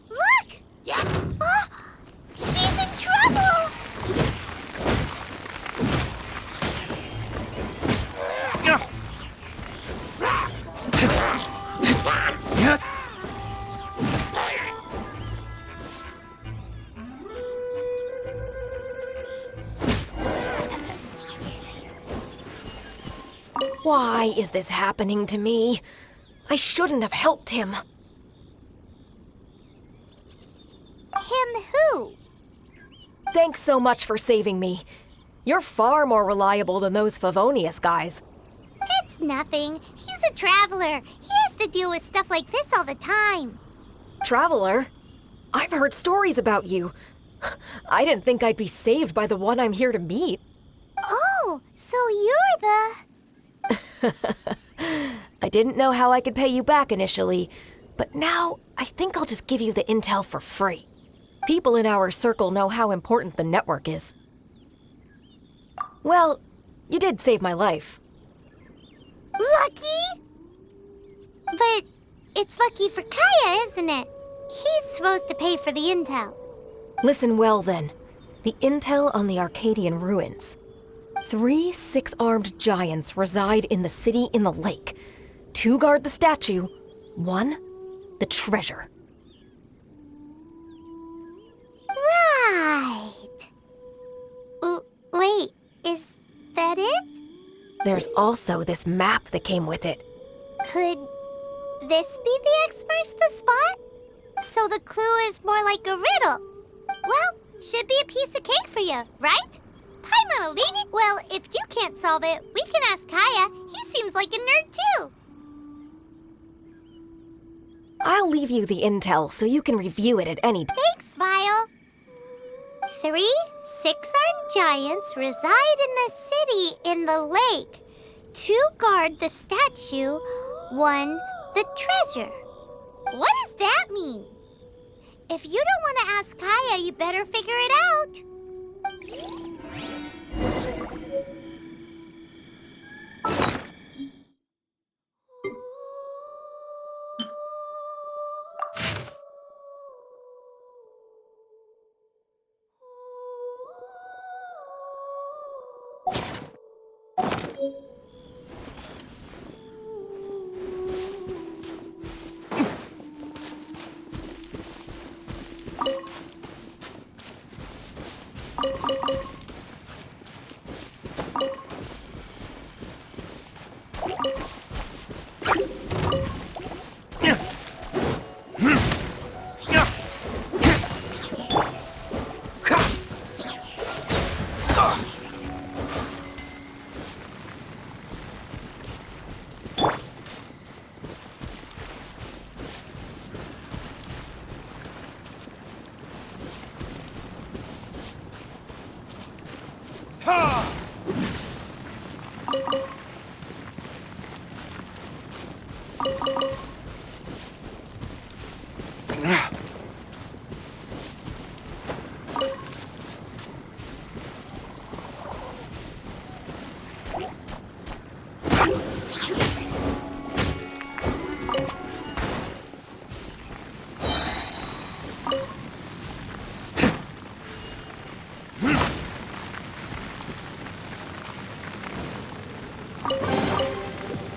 Look! Yeah. Oh, she's in trouble! Why is this happening to me? I shouldn't have helped him. Him who? Thanks so much for saving me. You're far more reliable than those Favonius guys. It's nothing. He's a traveler. He has to deal with stuff like this all the time. Traveler? I've heard stories about you. I didn't think I'd be saved by the one I'm here to meet. Oh, so you're the... I didn't know how I could pay you back initially, but now I think I'll just give you the intel for free. People in our circle know how important the network is. Well, you did save my life. Lucky? But it's lucky for Kaya, isn't it? He's supposed to pay for the intel. Listen well then. The intel on the Arcadian ruins. 3 6-armed giants reside in the city in the lake. 2 guard the statue, 1 the treasure. Right. Wait, is that it? There's also this map that came with it. Could this be the X marks the spot? So the clue is more like a riddle. Well, should be a piece of cake for you, right? Paimon, leave it. Well, if you can't solve it, we can ask Kaya. He seems like a nerd too. I'll leave you the intel so you can review it at any time. Thanks, Vile. 3 6-armed giants reside in the city in the lake. 2 guard the statue, 1 the treasure. What does that mean? If you don't want to ask Kaya, you better figure it out.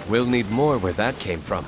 We'll need more where that came from.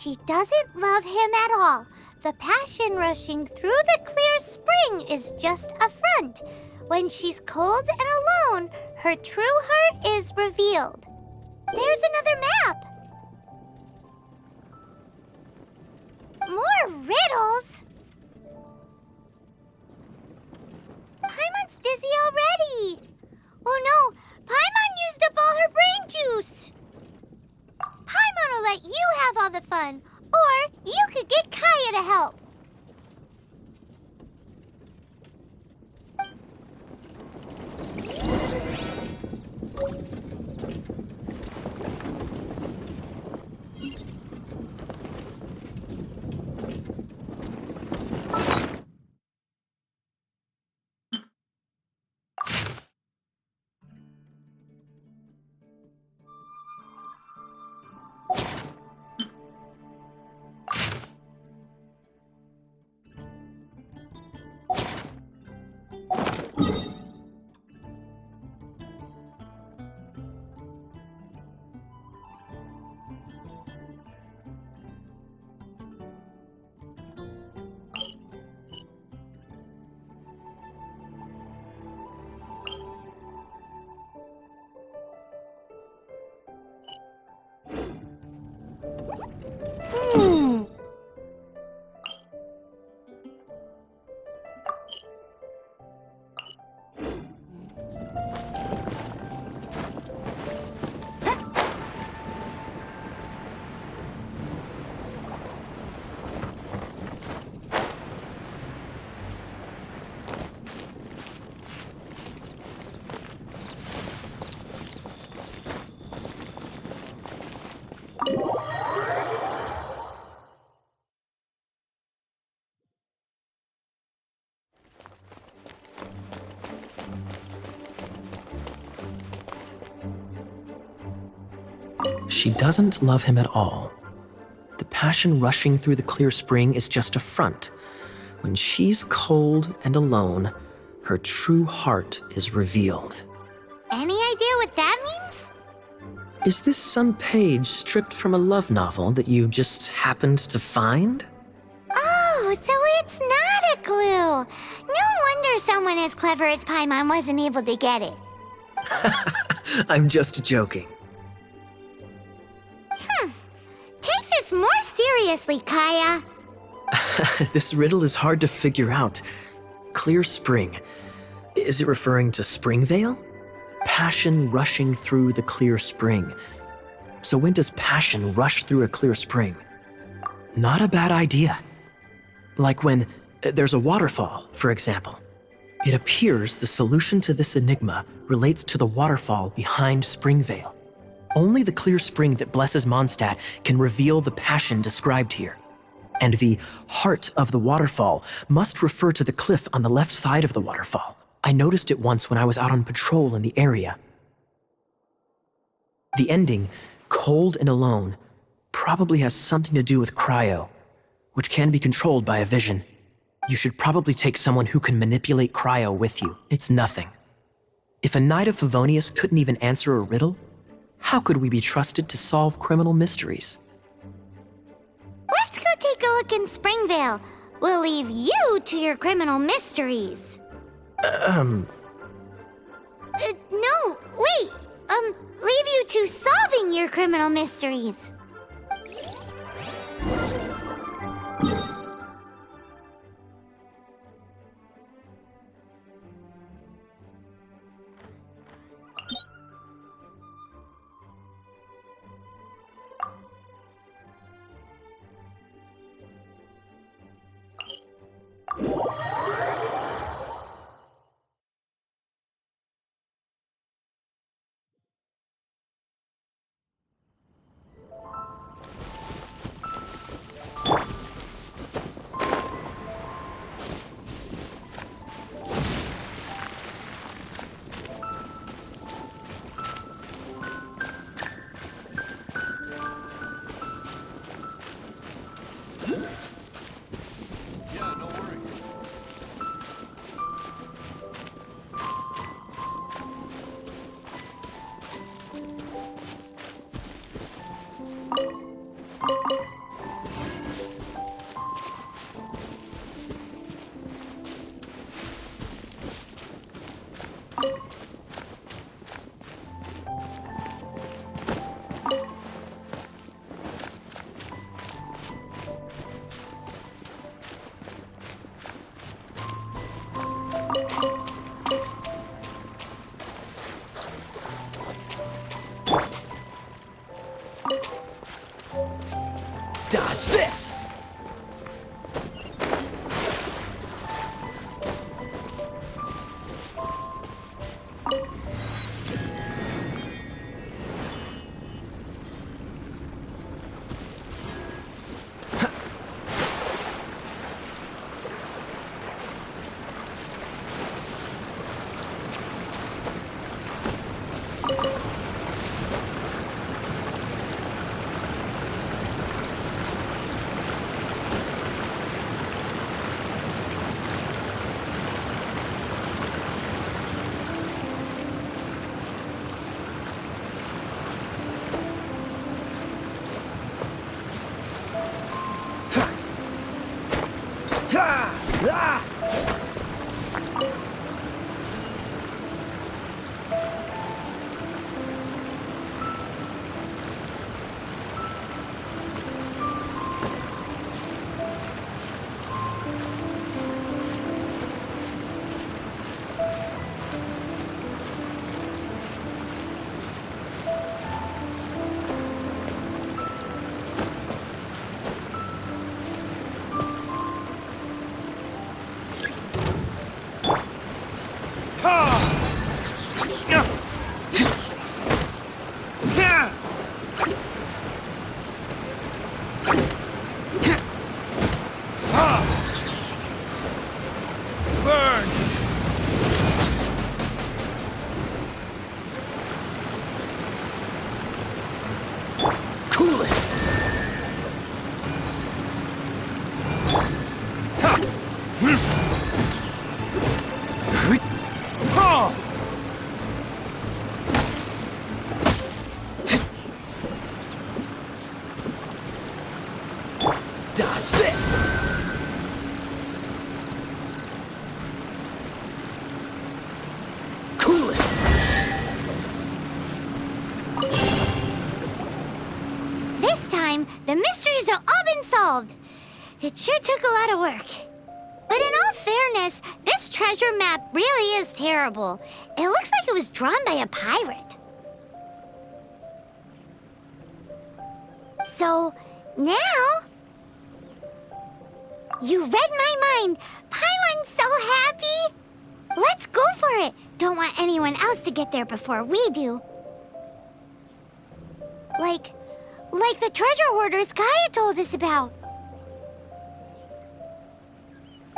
She doesn't love him at all. The passion rushing through the clear spring is just a front. When she's cold and alone, her true heart is revealed. There's another map. More riddles? Paimon's dizzy already. Oh no, Paimon used up all her brain juice. Paimon will let you have all the fun, or you could get Kaya to help. She doesn't love him at all. The passion rushing through the clear spring is just a front. When she's cold and alone, her true heart is revealed. Any idea what that means? Is this some page stripped from a love novel that you just happened to find? Oh, so it's not a clue. No wonder someone as clever as Paimon wasn't able to get it. I'm just joking. Take this more seriously, Kaya. This riddle is hard to figure out. Clear spring. Is it referring to Springvale? Passion rushing through the clear spring. So when does passion rush through a clear spring? Not a bad idea. Like when there's a waterfall, for example. It appears the solution to this enigma relates to the waterfall behind Springvale. Only the clear spring that blesses Mondstadt can reveal the passion described here. And the heart of the waterfall must refer to the cliff on the left side of the waterfall. I noticed it once when I was out on patrol in the area. The ending, cold and alone, probably has something to do with cryo, which can be controlled by a vision. You should probably take someone who can manipulate cryo with you. It's nothing. If a Knight of Favonius couldn't even answer a riddle, how could we be trusted to solve criminal mysteries? Let's go take a look in Springvale. We'll leave you to your criminal mysteries. No, wait. Leave you to solving your criminal mysteries. Dodge this! Cool it! Dodge this! Cool it! This time, the mysteries have all been solved. It sure took a lot of work. But in all fairness, this treasure map really is terrible. It looks like it was drawn by a pirate. So, now... You read my mind! Paimon's so happy! Let's go for it! Don't want anyone else to get there before we do. Like the treasure hoarders Gaia told us about.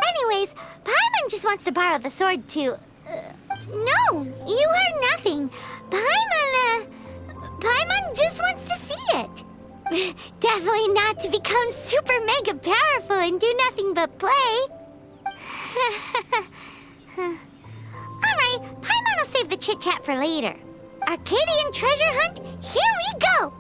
Anyways, Paimon just wants to borrow the sword to... no, you heard nothing. Paimon just wants to see it. Definitely not to become super mega powerful and do nothing but play. Alright, Paimon will save the chit-chat for later. Arcadian treasure hunt, here we go!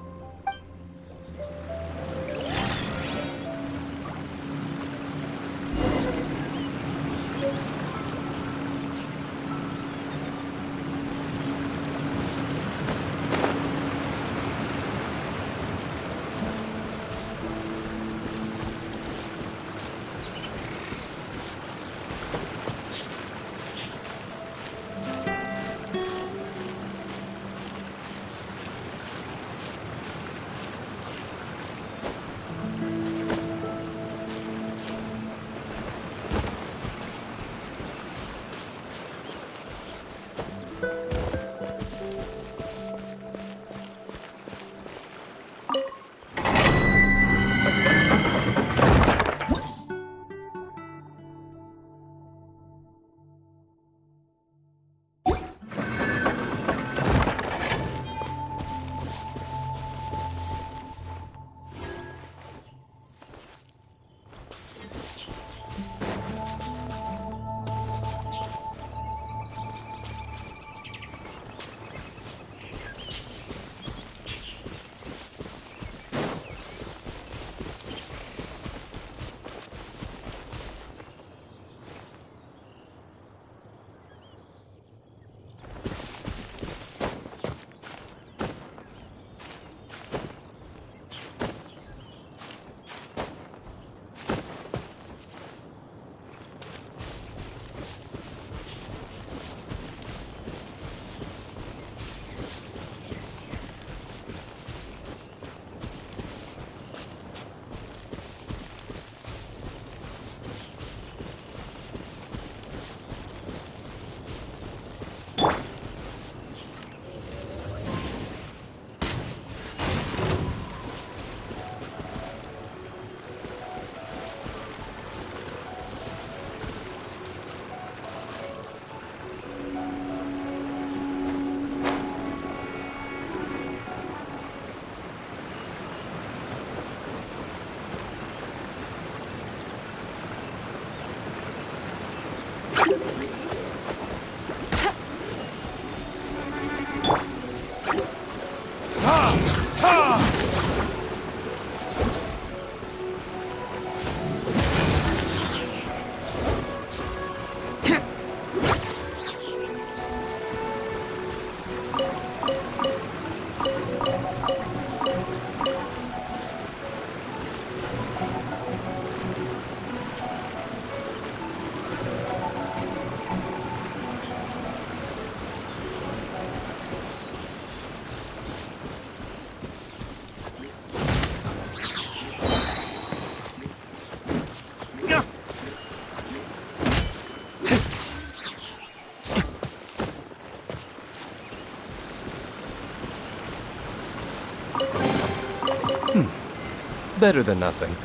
Better than nothing.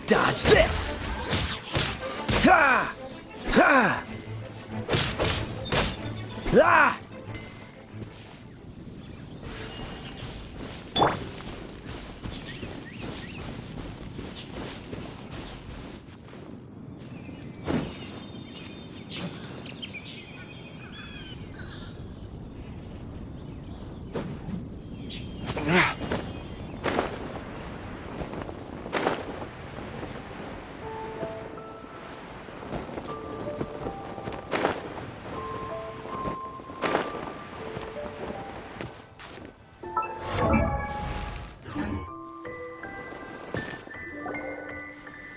Dodge this! Ha! Ha! Ah!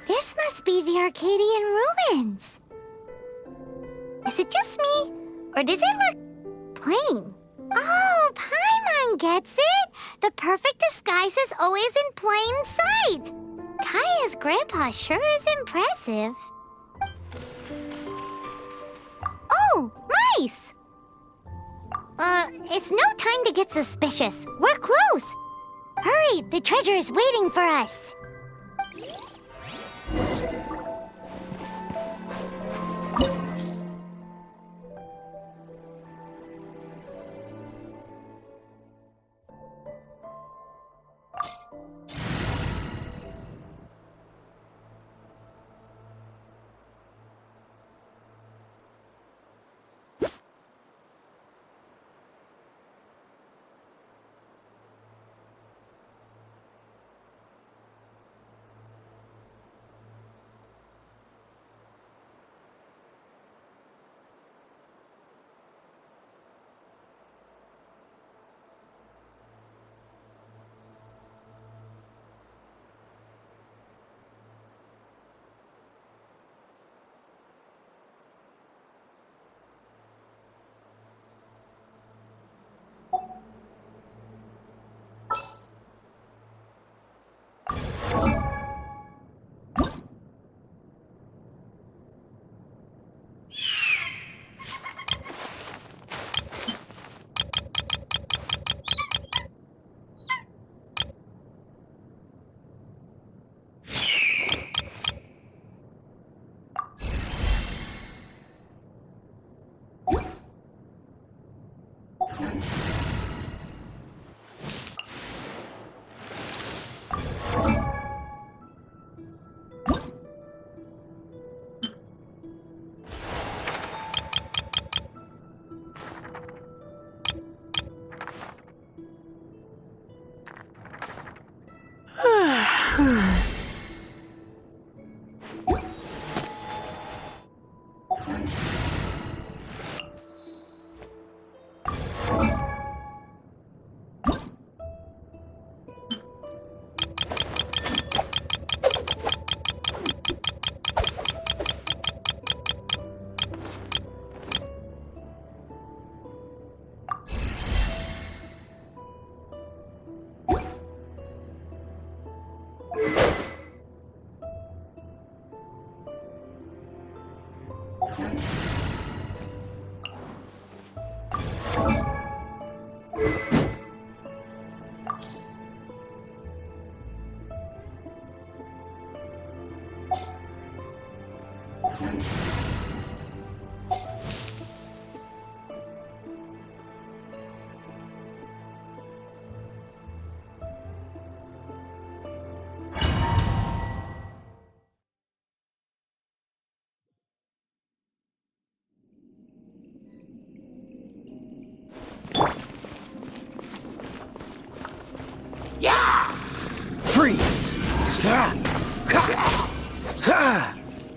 This must be the Arcadian ruins. Is it just me, or does it look plain? Oh, Paimon gets it! The perfect disguise is always in plain sight! Kaya's grandpa sure is impressive. Oh, mice! It's no time to get suspicious. We're close! Hurry, the treasure is waiting for us!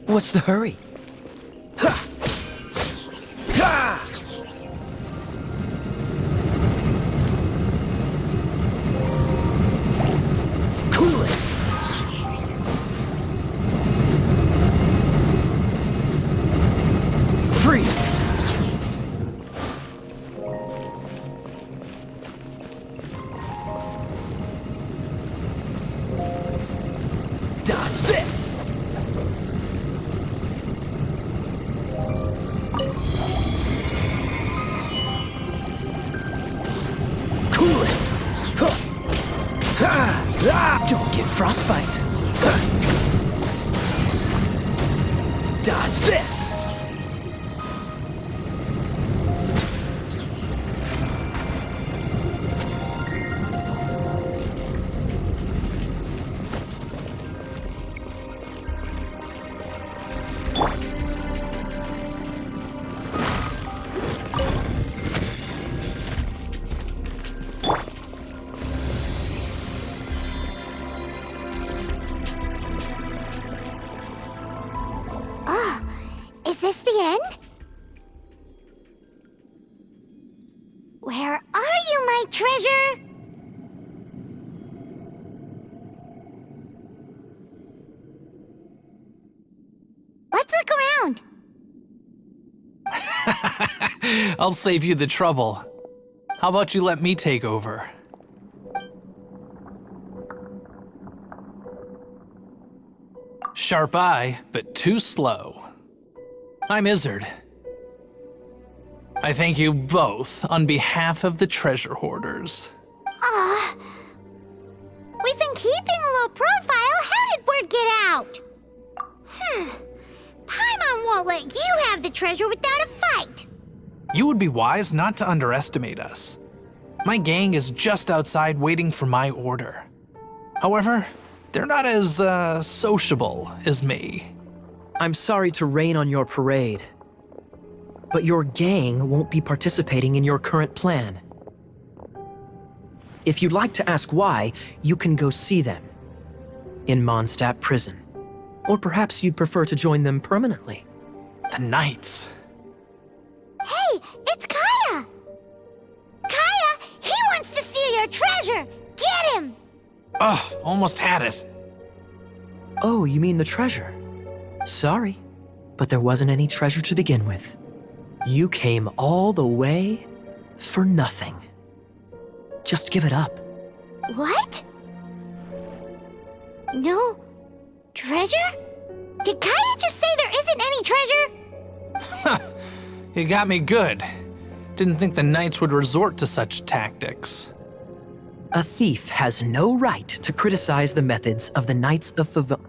What's the hurry? Cool it! Freeze! Dodge this! Cool it! Don't get frostbite! Dodge this! Is this the end? Where are you, my treasure? Let's look around. I'll save you the trouble. How about you let me take over? Sharp eye, but too slow. I'm Izzard. I thank you both on behalf of the treasure hoarders. We've been keeping a low profile. How did word get out? Paimon won't let you have the treasure without a fight. You would be wise not to underestimate us. My gang is just outside waiting for my order. However, they're not as, sociable as me. I'm sorry to rain on your parade, but your gang won't be participating in your current plan. If you'd like to ask why, you can go see them in Mondstadt prison. Or perhaps you'd prefer to join them permanently. The Knights. Hey, it's Kaya! Kaya, he wants to steal your treasure! Get him! Ugh, almost had it. Oh, you mean the treasure? Sorry, but there wasn't any treasure to begin with. You came all the way for nothing. Just give it up. What? No treasure? Did Kaya just say there isn't any treasure? You got me good. Didn't think the Knights would resort to such tactics. A thief has no right to criticize the methods of the Knights of Favon.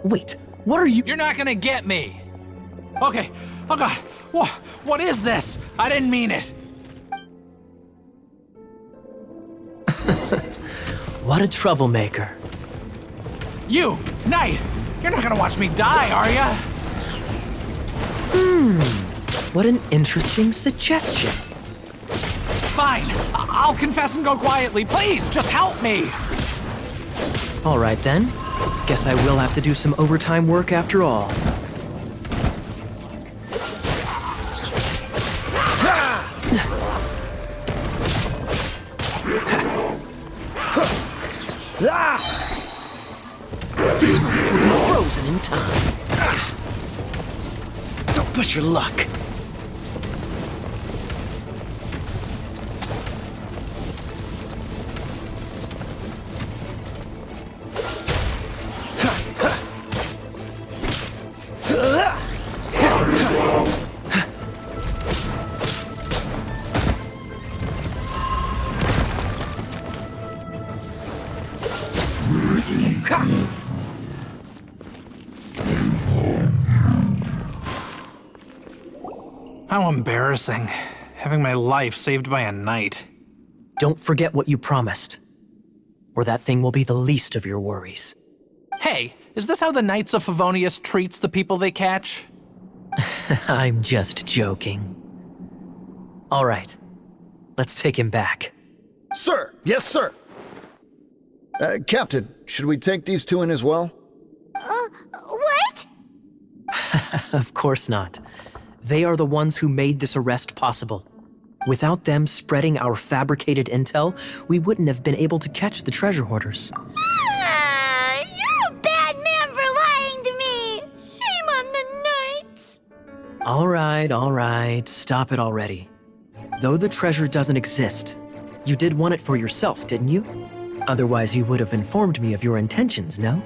Wait, what are you— You're not gonna get me! Okay, oh god, what is this? I didn't mean it! What a troublemaker. You, Knight! You're not gonna watch me die, are ya? What an interesting suggestion. Fine, I'll confess and go quietly. Please, just help me! All right then. Guess I will have to do some overtime work after all. This one will be frozen in time. Don't push your luck. How embarrassing, having my life saved by a knight. Don't forget what you promised, or that thing will be the least of your worries. Hey, is this how the Knights of Favonius treats the people they catch? I'm just joking. All right, let's take him back. Sir, yes, sir. Captain, should we take these two in as well? What? Of course not. They are the ones who made this arrest possible. Without them spreading our fabricated intel, we wouldn't have been able to catch the treasure hoarders. You're a bad man for lying to me. Shame on the knights. All right, stop it already. Though the treasure doesn't exist, you did want it for yourself, didn't you? Otherwise, you would have informed me of your intentions, no?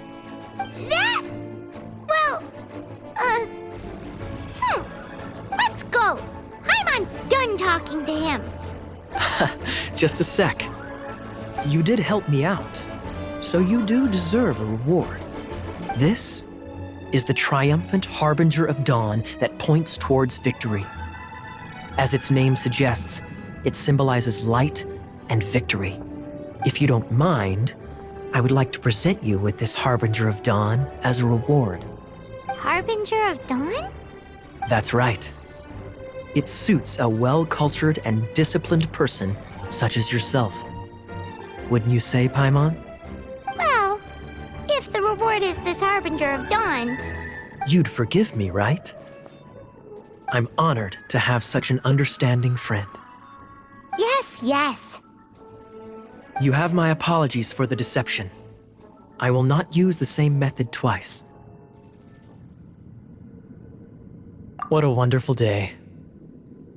Let's go. Paimon's done talking to him. Just a sec. You did help me out, so you do deserve a reward. This is the triumphant harbinger of dawn that points towards victory. As its name suggests, it symbolizes light and victory. If you don't mind, I would like to present you with this harbinger of dawn as a reward. Harbinger of dawn? That's right. It suits a well-cultured and disciplined person such as yourself. Wouldn't you say, Paimon? Well, if the reward is this harbinger of dawn, You'd forgive me, right? I'm honored to have such an understanding friend. yes. You have my apologies for the deception. I will not use the same method twice. What a wonderful day.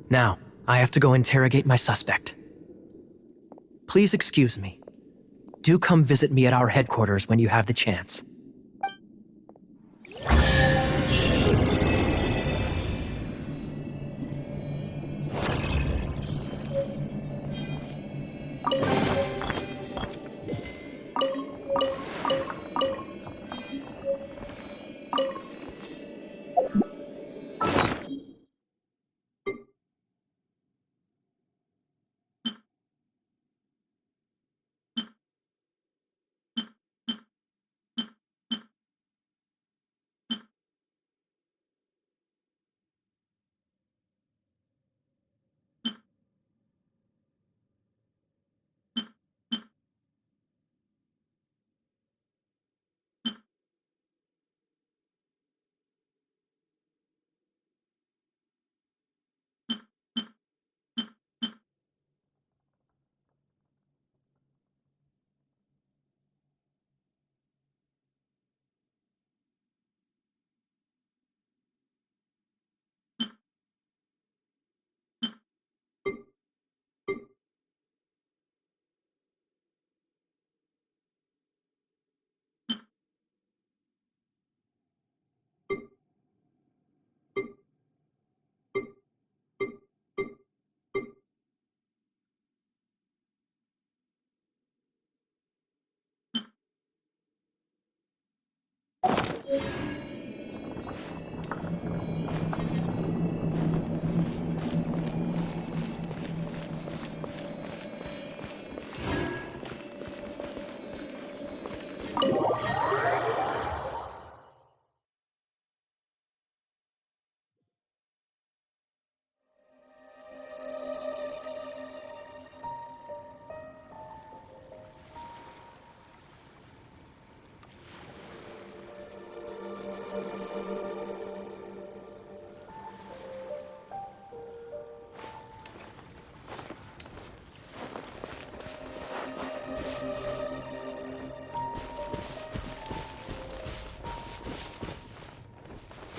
Now, I have to go interrogate my suspect. Please excuse me. Do come visit me at our headquarters when you have the chance.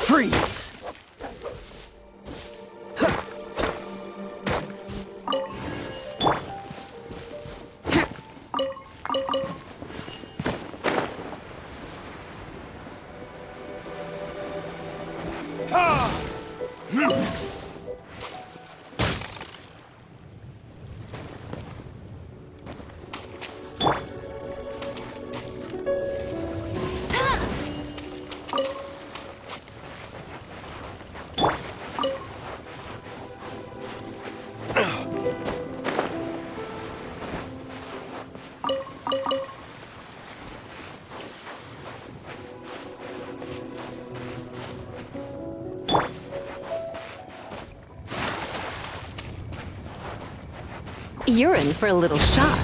Freeze! You're in for a little shock.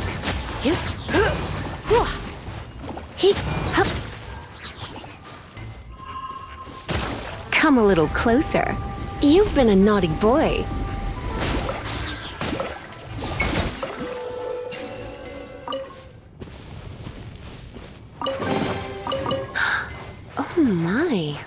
Hup. Come a little closer. You've been a naughty boy. Oh my.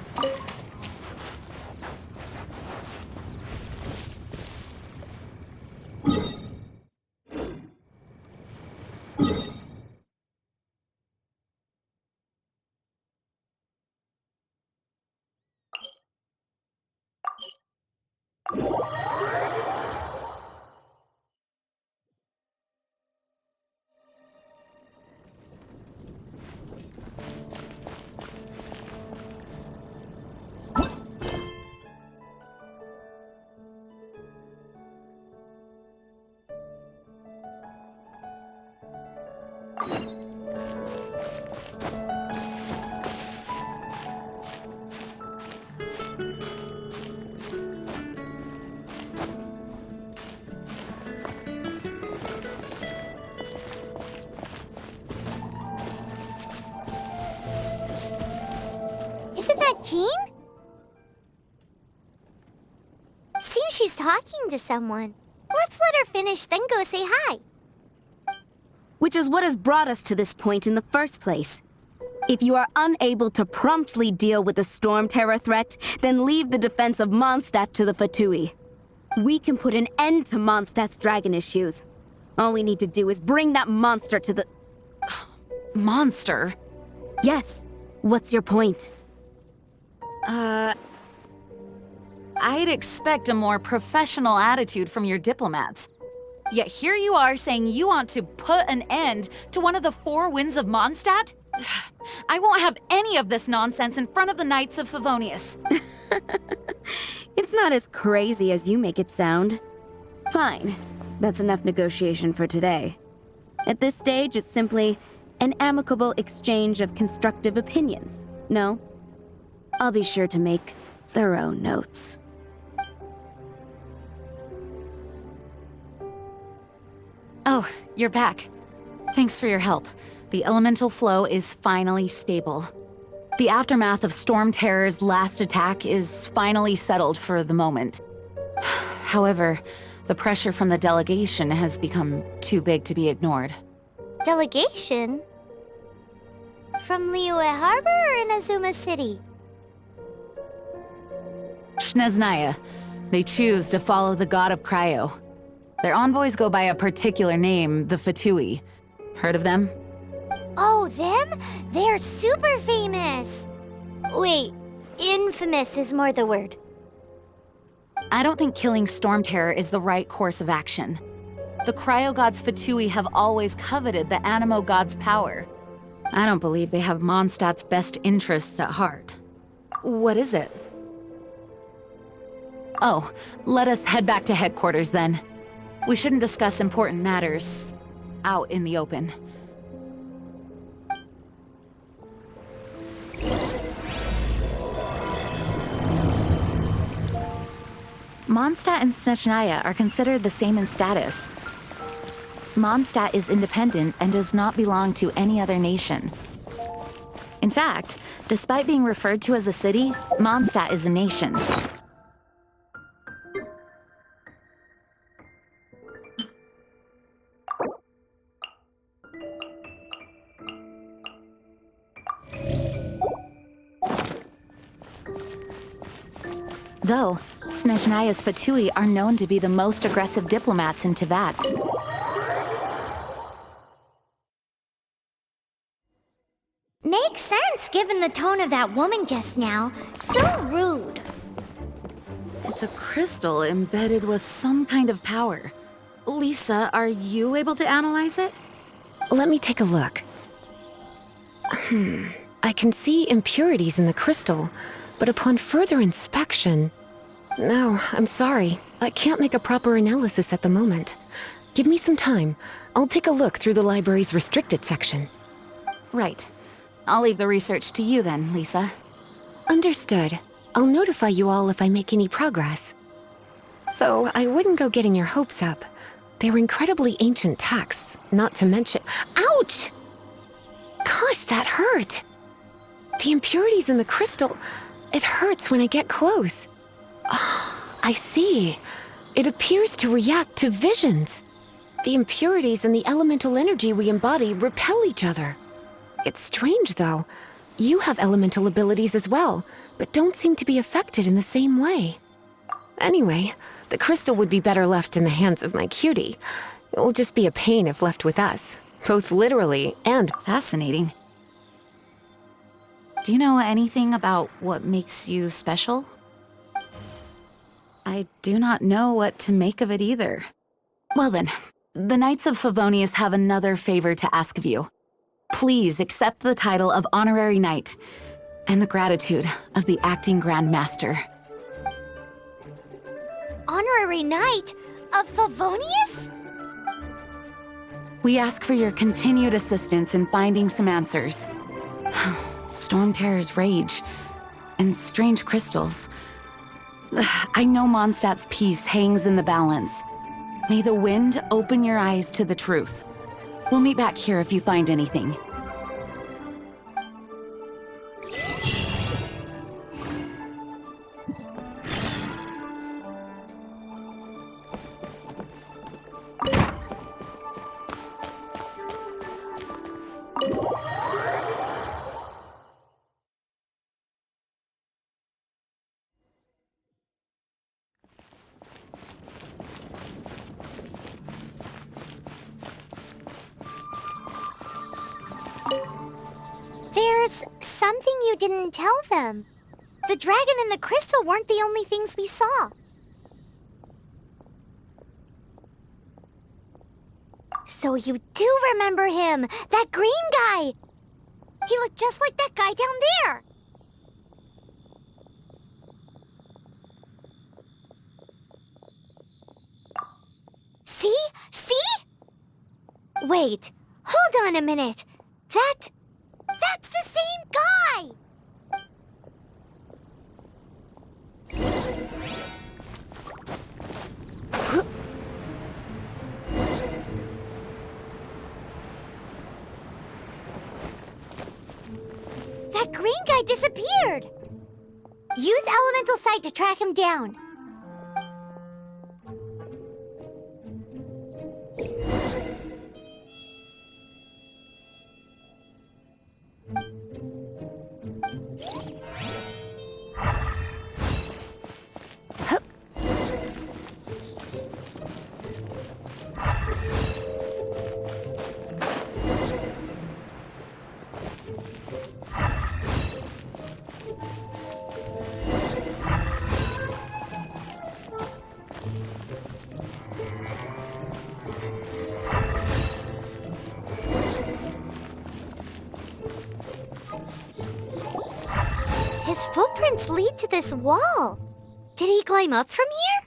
Isn't that Jean? Seems she's talking to someone. Let's let her finish, then go say hi. Which is what has brought us to this point in the first place. If you are unable to promptly deal with the Storm Terror threat, then leave the defense of Mondstadt to the Fatui. We can put an end to Mondstadt's dragon issues. All we need to do is bring that monster to the... Monster? Yes. What's your point? I'd expect a more professional attitude from your diplomats. Yet here you are saying you want to put an end to one of the four winds of Mondstadt? I won't have any of this nonsense in front of the Knights of Favonius. It's not as crazy as you make it sound. Fine. That's enough negotiation for today. At this stage, it's simply an amicable exchange of constructive opinions. No? I'll be sure to make thorough notes. Oh, you're back. Thanks for your help. The elemental flow is finally stable. The aftermath of Storm Terror's last attack is finally settled for the moment. However, the pressure from the delegation has become too big to be ignored. Delegation? From Liyue Harbor or Inazuma City? Snezhnaya. They choose to follow the god of Cryo. Their envoys go by a particular name, the Fatui. Heard of them? Oh, them? They're super famous! Wait, infamous is more the word. I don't think killing Storm Terror is the right course of action. The Cryo gods Fatui have always coveted the Animo god's power. I don't believe they have Mondstadt's best interests at heart. What is it? Oh, let us head back to headquarters then. We shouldn't discuss important matters out in the open. Mondstadt and Snezhnaya are considered the same in status. Mondstadt is independent and does not belong to any other nation. In fact, despite being referred to as a city, Mondstadt is a nation. Though, Snezhnaya's Fatui are known to be the most aggressive diplomats in Teyvat. Makes sense given the tone of that woman just now. So rude. It's a crystal embedded with some kind of power. Lisa, are you able to analyze it? Let me take a look. I can see impurities in the crystal, but upon further inspection... No, I'm sorry. I can't make a proper analysis at the moment. Give me some time. I'll take a look through the library's restricted section. Right. I'll leave the research to you then, Lisa. Understood. I'll notify you all if I make any progress. Though I wouldn't go getting your hopes up. They were incredibly ancient texts, not to mention... Ouch! Gosh, that hurt. The impurities in the crystal, it hurts when I get close. Ah, I see. It appears to react to visions. The impurities and the elemental energy we embody repel each other. It's strange, though. You have elemental abilities as well, but don't seem to be affected in the same way. Anyway, the crystal would be better left in the hands of my cutie. It will just be a pain if left with us, both literally and... Fascinating. Do you know anything about what makes you special? I do not know what to make of it either. Well then, the Knights of Favonius have another favor to ask of you. Please accept the title of Honorary Knight and the gratitude of the Acting Grand Master. Honorary Knight of Favonius? We ask for your continued assistance in finding some answers. Storm Terror's rage and strange crystals. I know Mondstadt's peace hangs in the balance. May the wind open your eyes to the truth. We'll meet back here if you find anything. There's something you didn't tell them. The dragon and the crystal weren't the only things we saw. So you do remember him, that green guy. He looked just like that guy down there. See? See? Wait, hold on a minute. That's the same guy! That green guy disappeared! Use Elemental Sight to track him down. His footprints lead to this wall. Did he climb up from here?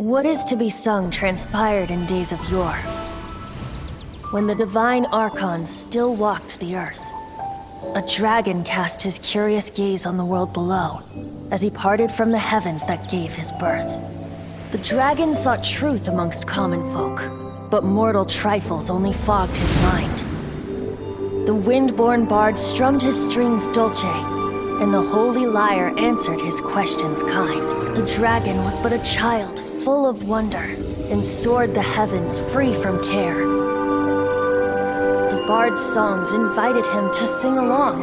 What is to be sung transpired in days of yore. when the divine archons still walked the earth, a dragon cast his curious gaze on the world below as he parted from the heavens that gave his birth. The dragon sought truth amongst common folk, but mortal trifles only fogged his mind. The wind-born bard strummed his strings dolce, and the holy lyre answered his questions kind. The dragon was but a child full of wonder, and soared the heavens free from care. The bard's songs invited him to sing along,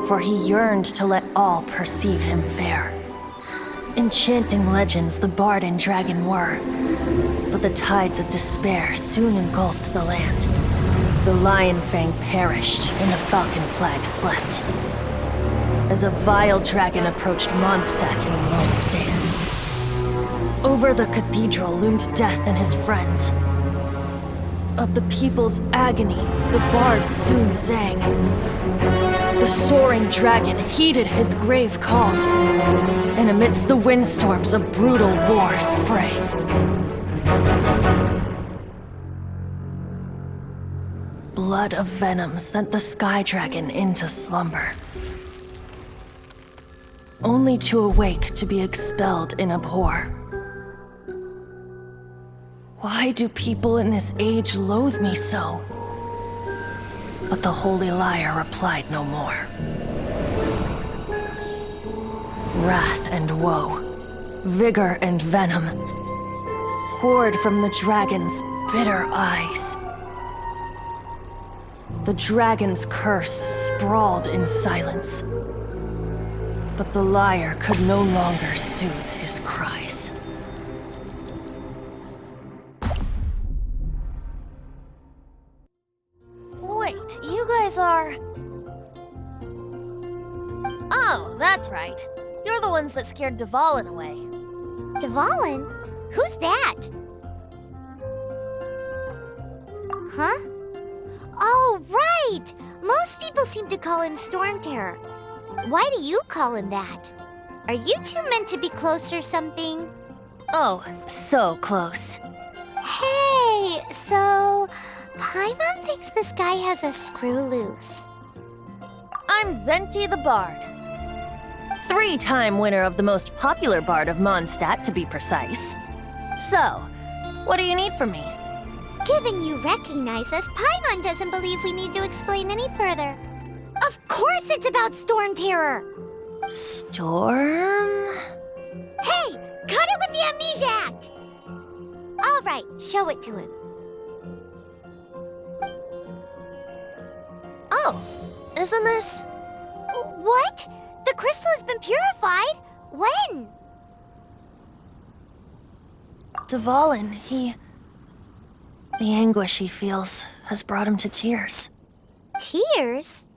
for he yearned to let all perceive him fair. Enchanting legends the bard and dragon were, but the tides of despair soon engulfed the land. The lion fang perished, and the falcon flag slept, as a vile dragon approached Mondstadt in lone stand. Over the cathedral loomed death and his friends. Of the people's agony, the bards soon sang. The soaring dragon heeded his grave calls, and amidst the windstorms a brutal war sprang. Blood of venom sent the sky dragon into slumber, only to awake to be expelled in abhor. Why do people in this age loathe me so? But the holy lyre replied no more. Wrath and woe, vigor and venom, poured from the dragon's bitter eyes. The dragon's curse sprawled in silence, but the lyre could no longer soothe his cries. Wait, you guys are... Oh, that's right. You're the ones that scared Dvalin away. Dvalin? Who's that? Huh? Oh, right! Most people seem to call him Storm Terror. Why do you call him that? Are you two meant to be close or something? Oh, so close. Hey, so Paimon thinks this guy has a screw loose. I'm Venti the Bard. 3-time winner of the most popular bard of Mondstadt, to be precise. So, what do you need from me? Given you recognize us, Paimon doesn't believe we need to explain any further. Of course it's about Storm Terror! Storm? Hey! Cut it with the Amnesia Act! Alright, show it to him. Oh, isn't this... What? The crystal has been purified? When? Dvalin, he... The anguish he feels has brought him to tears. Tears?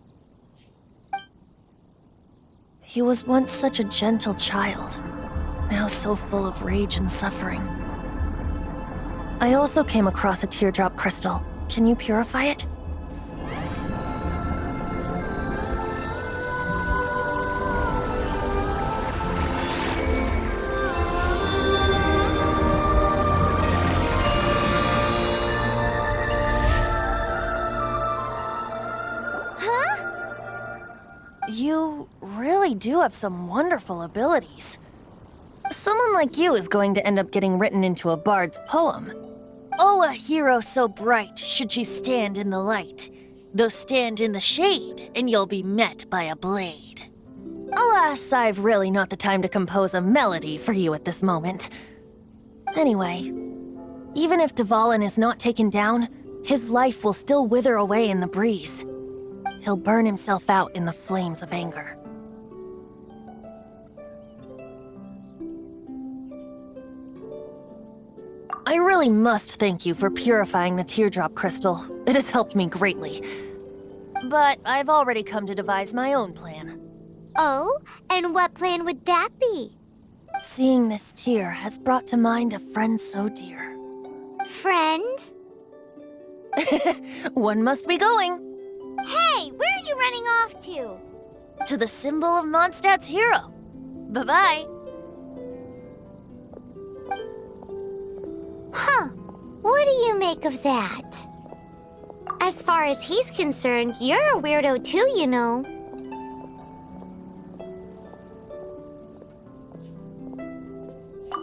He was once such a gentle child, now so full of rage and suffering. I also came across a teardrop crystal. Can you purify it? You really do have some wonderful abilities. Someone like you is going to end up getting written into a bard's poem. Oh, a hero so bright should she stand in the light, though stand in the shade, and you'll be met by a blade. Alas, I've really not the time to compose a melody for you at this moment. Anyway, even if Dvalin is not taken down, his life will still wither away in the breeze. He'll burn himself out in the flames of anger. I really must thank you for purifying the teardrop crystal. It has helped me greatly. But I've already come to devise my own plan. Oh, and what plan would that be? Seeing this tear has brought to mind a friend so dear. Friend? One must be going. Hey, where are you running off to? To the symbol of Mondstadt's hero. Bye-bye. Huh. What do you make of that? As far as he's concerned, you're a weirdo too, you know.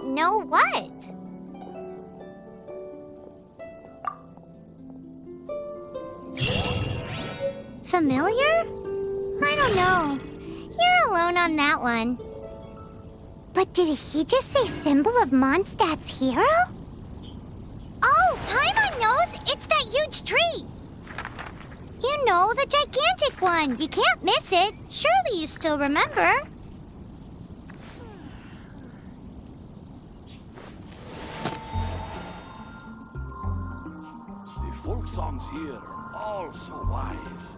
Know what? Familiar? I don't know. You're alone on that one. But did he just say symbol of Mondstadt's hero? Oh, Paimon knows! It's that huge tree! You know, the gigantic one. You can't miss it. Surely you still remember. The folk songs here are all so wise.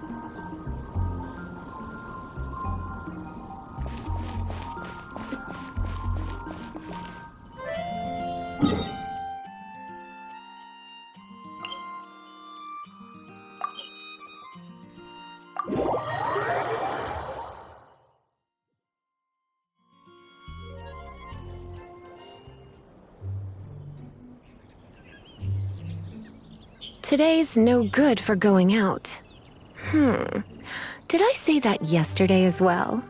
Today's no good for going out. Did I say that yesterday as well?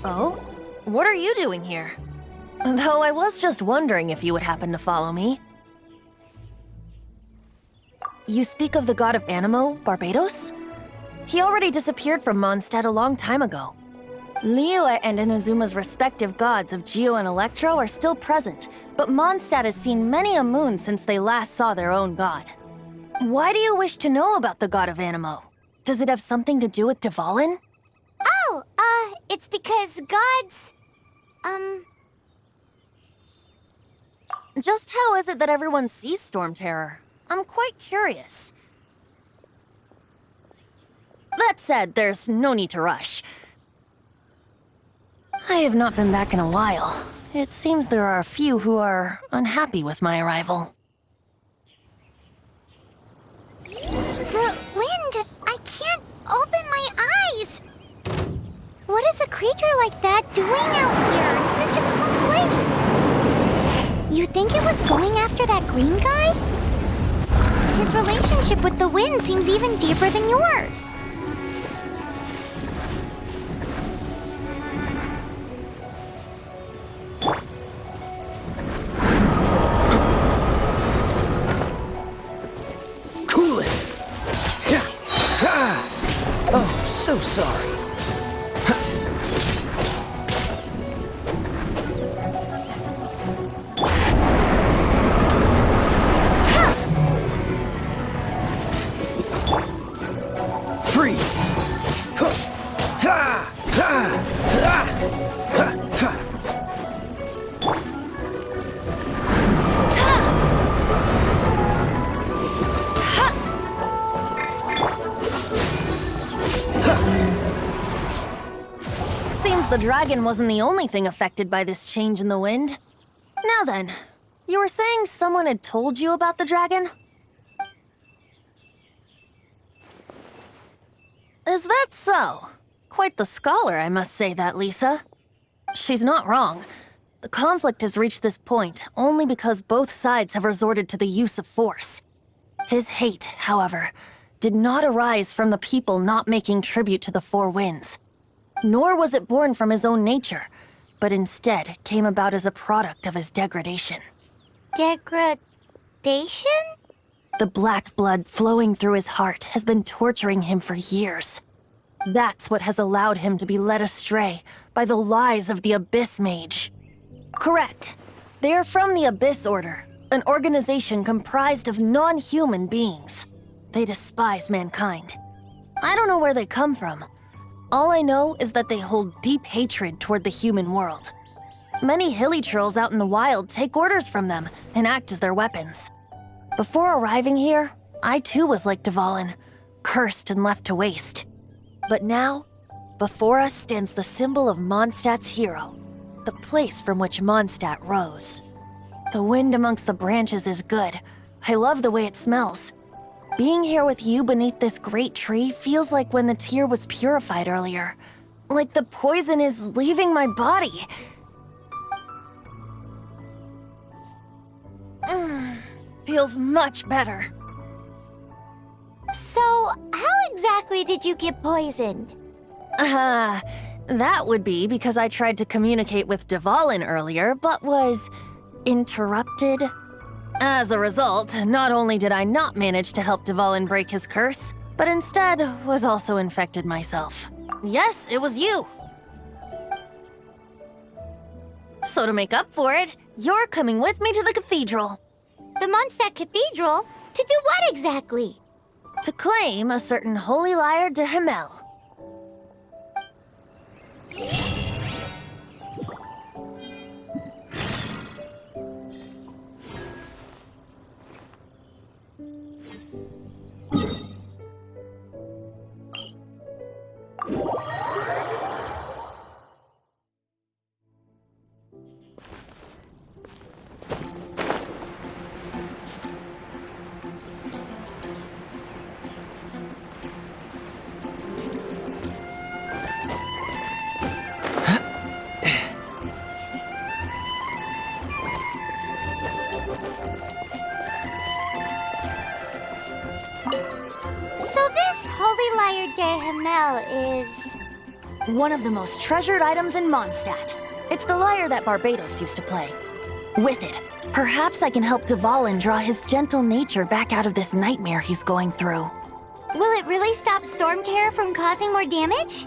Oh? What are you doing here? Though I was just wondering if you would happen to follow me. You speak of the god of Animo, Barbados? He already disappeared from Mondstadt a long time ago. Liyue and Inazuma's respective gods of Geo and Electro are still present, but Mondstadt has seen many a moon since they last saw their own god. Why do you wish to know about the god of Animo? Does it have something to do with Dvalin? Oh, it's because gods... Just how is it that everyone sees Storm Terror? I'm quite curious. That said, there's no need to rush. I have not been back in a while. It seems there are a few who are unhappy with my arrival. The wind! I can't open my eyes! What is a creature like that doing out here in such a cold place? You think it was going after that green guy? His relationship with the wind seems even deeper than yours. Cool it! Oh, so sorry. The dragon wasn't the only thing affected by this change in the wind. Now then, you were saying someone had told you about the dragon? Is that so? Quite the scholar, I must say that, Lisa. She's not wrong. The conflict has reached this point only because both sides have resorted to the use of force. His hate, however, did not arise from the people not making tribute to the Four Winds. Nor was it born from his own nature, but instead came about as a product of his degradation. Degradation? The black blood flowing through his heart has been torturing him for years. That's what has allowed him to be led astray by the lies of the Abyss Mage. Correct. They are from the Abyss Order, an organization comprised of non-human beings. They despise mankind. I don't know where they come from, All I know is that they hold deep hatred toward the human world. Many hilly trolls out in the wild take orders from them and act as their weapons. Before arriving here, I too was like Dvalin, cursed and left to waste. But now, before us stands the symbol of Mondstadt's hero, the place from which Mondstadt rose. The wind amongst the branches is good. I love the way it smells. Being here with you beneath this great tree feels like when the tear was purified earlier. Like the poison is leaving my body. Feels much better. So, how exactly did you get poisoned? That would be because I tried to communicate with Dvalin earlier, but was interrupted. As a result, not only did I not manage to help Dvalin break his curse, but instead was also infected myself. Yes, it was you. So to make up for it, you're coming with me to the cathedral. The Mondstadt Cathedral? To do what exactly? To claim a certain holy lyre de Himmel. So this Holy Lyre de Himmel is... one of the most treasured items in Mondstadt. It's the lyre that Barbados used to play. With it, perhaps I can help Dvalin draw his gentle nature back out of this nightmare he's going through. Will it really stop Storm Terror from causing more damage?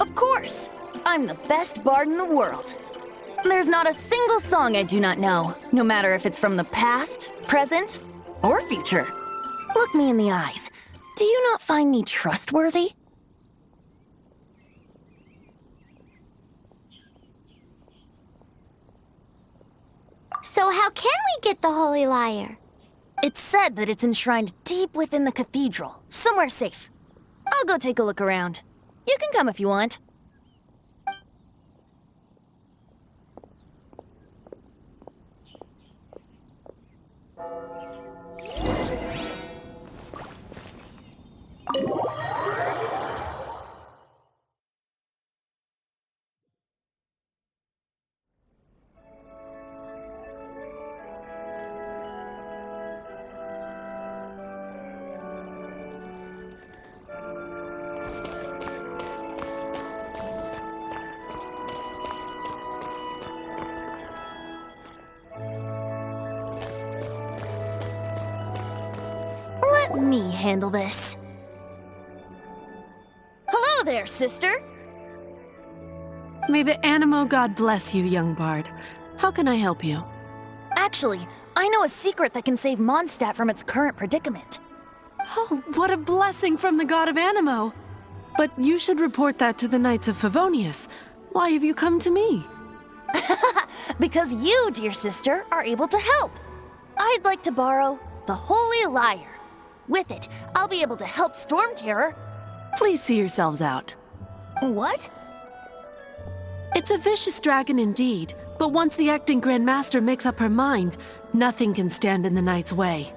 Of course! I'm the best bard in the world. There's not a single song I do not know, no matter if it's from the past, present, or future. Look me in the eyes. Do you not find me trustworthy? So how can we get the Holy Lyre? It's said that it's enshrined deep within the cathedral, somewhere safe. I'll go take a look around. You can come if you want. Let me handle this. Hello there, sister! May the Animo God bless you, young bard. How can I help you? Actually, I know a secret that can save Mondstadt from its current predicament. Oh, what a blessing from the god of Animo! But you should report that to the Knights of Favonius. Why have you come to me? Because you, dear sister, are able to help. I'd like to borrow the Holy Lyre. With it, I'll be able to help Storm Terror. Please see yourselves out. What? It's a vicious dragon indeed, but once the acting Grand Master makes up her mind, nothing can stand in the Knight's way.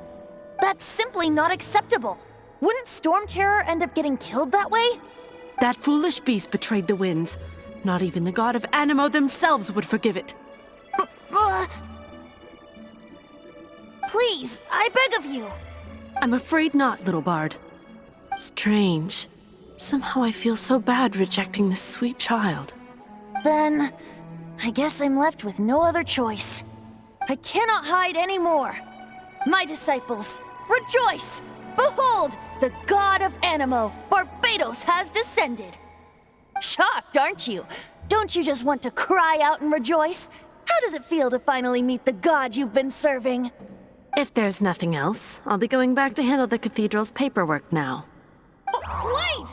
That's simply not acceptable. Wouldn't Storm Terror end up getting killed that way? That foolish beast betrayed the winds. Not even the god of Animo themselves would forgive it. Please, I beg of you. I'm afraid not, little bard. Strange. Somehow I feel so bad rejecting this sweet child. Then, I guess I'm left with no other choice. I cannot hide anymore. My disciples, rejoice! Behold, the god of Animo, Barbados, has descended. Shocked, aren't you? Don't you just want to cry out and rejoice? How does it feel to finally meet the god you've been serving? If there's nothing else, I'll be going back to handle the cathedral's paperwork now. Wait!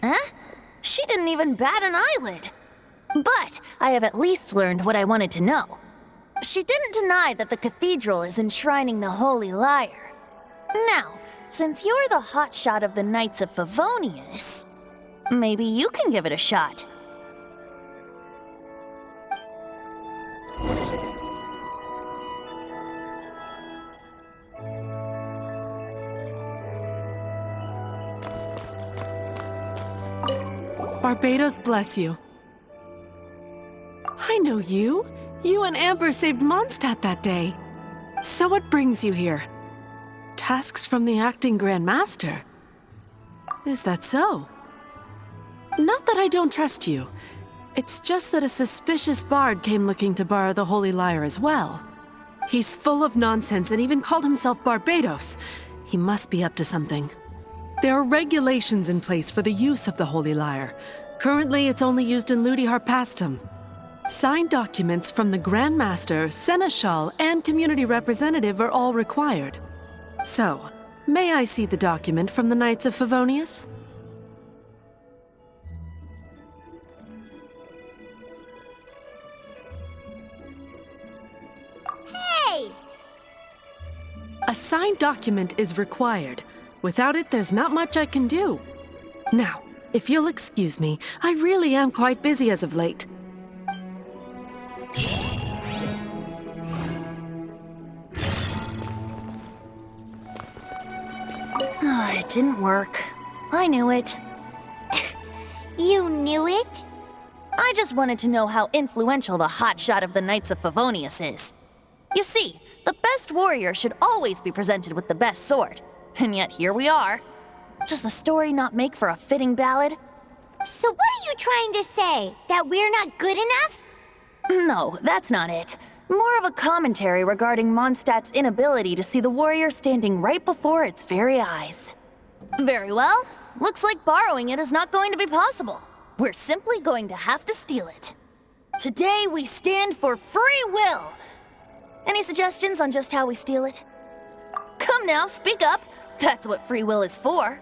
Huh? She didn't even bat an eyelid. But I have at least learned what I wanted to know. She didn't deny that the cathedral is enshrining the Holy Lyre. Now, since you're the hotshot of the Knights of Favonius, maybe you can give it a shot. Barbados bless you. I know you. You and Amber saved Mondstadt that day. So what brings you here? Tasks from the acting Grand Master? Is that so? Not that I don't trust you. It's just that a suspicious bard came looking to borrow the Holy Lyre as well. He's full of nonsense and even called himself Barbados. He must be up to something. There are regulations in place for the use of the Holy Lyre. Currently, it's only used in Ludi Harpastum. Signed documents from the Grand Master, Seneschal, and Community Representative are all required. So, may I see the document from the Knights of Favonius? Hey! A signed document is required. Without it, there's not much I can do. Now, if you'll excuse me, I really am quite busy as of late. It didn't work. I knew it. You knew it? I just wanted to know how influential the hotshot of the Knights of Favonius is. You see, the best warrior should always be presented with the best sword. And yet here we are. Does the story not make for a fitting ballad? So what are you trying to say? That we're not good enough? No, that's not it. More of a commentary regarding Mondstadt's inability to see the warrior standing right before its very eyes. Very well. Looks like borrowing it is not going to be possible. We're simply going to have to steal it. Today we stand for free will. Any suggestions on just how we steal it? Come now, speak up. That's what free will is for.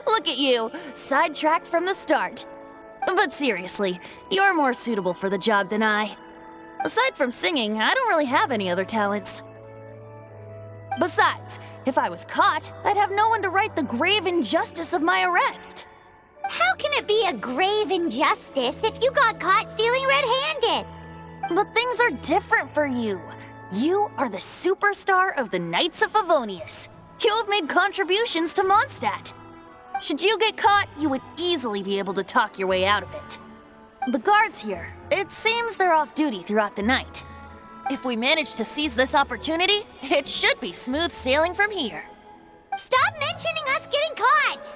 Look at you, sidetracked from the start. But seriously, you're more suitable for the job than I. Aside from singing, I don't really have any other talents. Besides, if I was caught, I'd have no one to right the grave injustice of my arrest. How can it be a grave injustice if you got caught stealing red-handed? But things are different for you. You are the superstar of the Knights of Favonius. You have made contributions to Mondstadt. Should you get caught, you would easily be able to talk your way out of it. The guards here, it seems they're off duty throughout the night. If we manage to seize this opportunity, it should be smooth sailing from here. Stop mentioning us getting caught!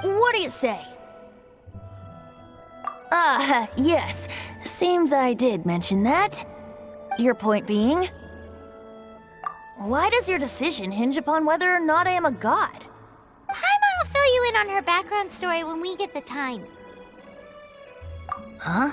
What do you say? Yes. Seems I did mention that. Your point being? Why does your decision hinge upon whether or not I am a god? Paimon will fill you in on her background story when we get the time. Huh?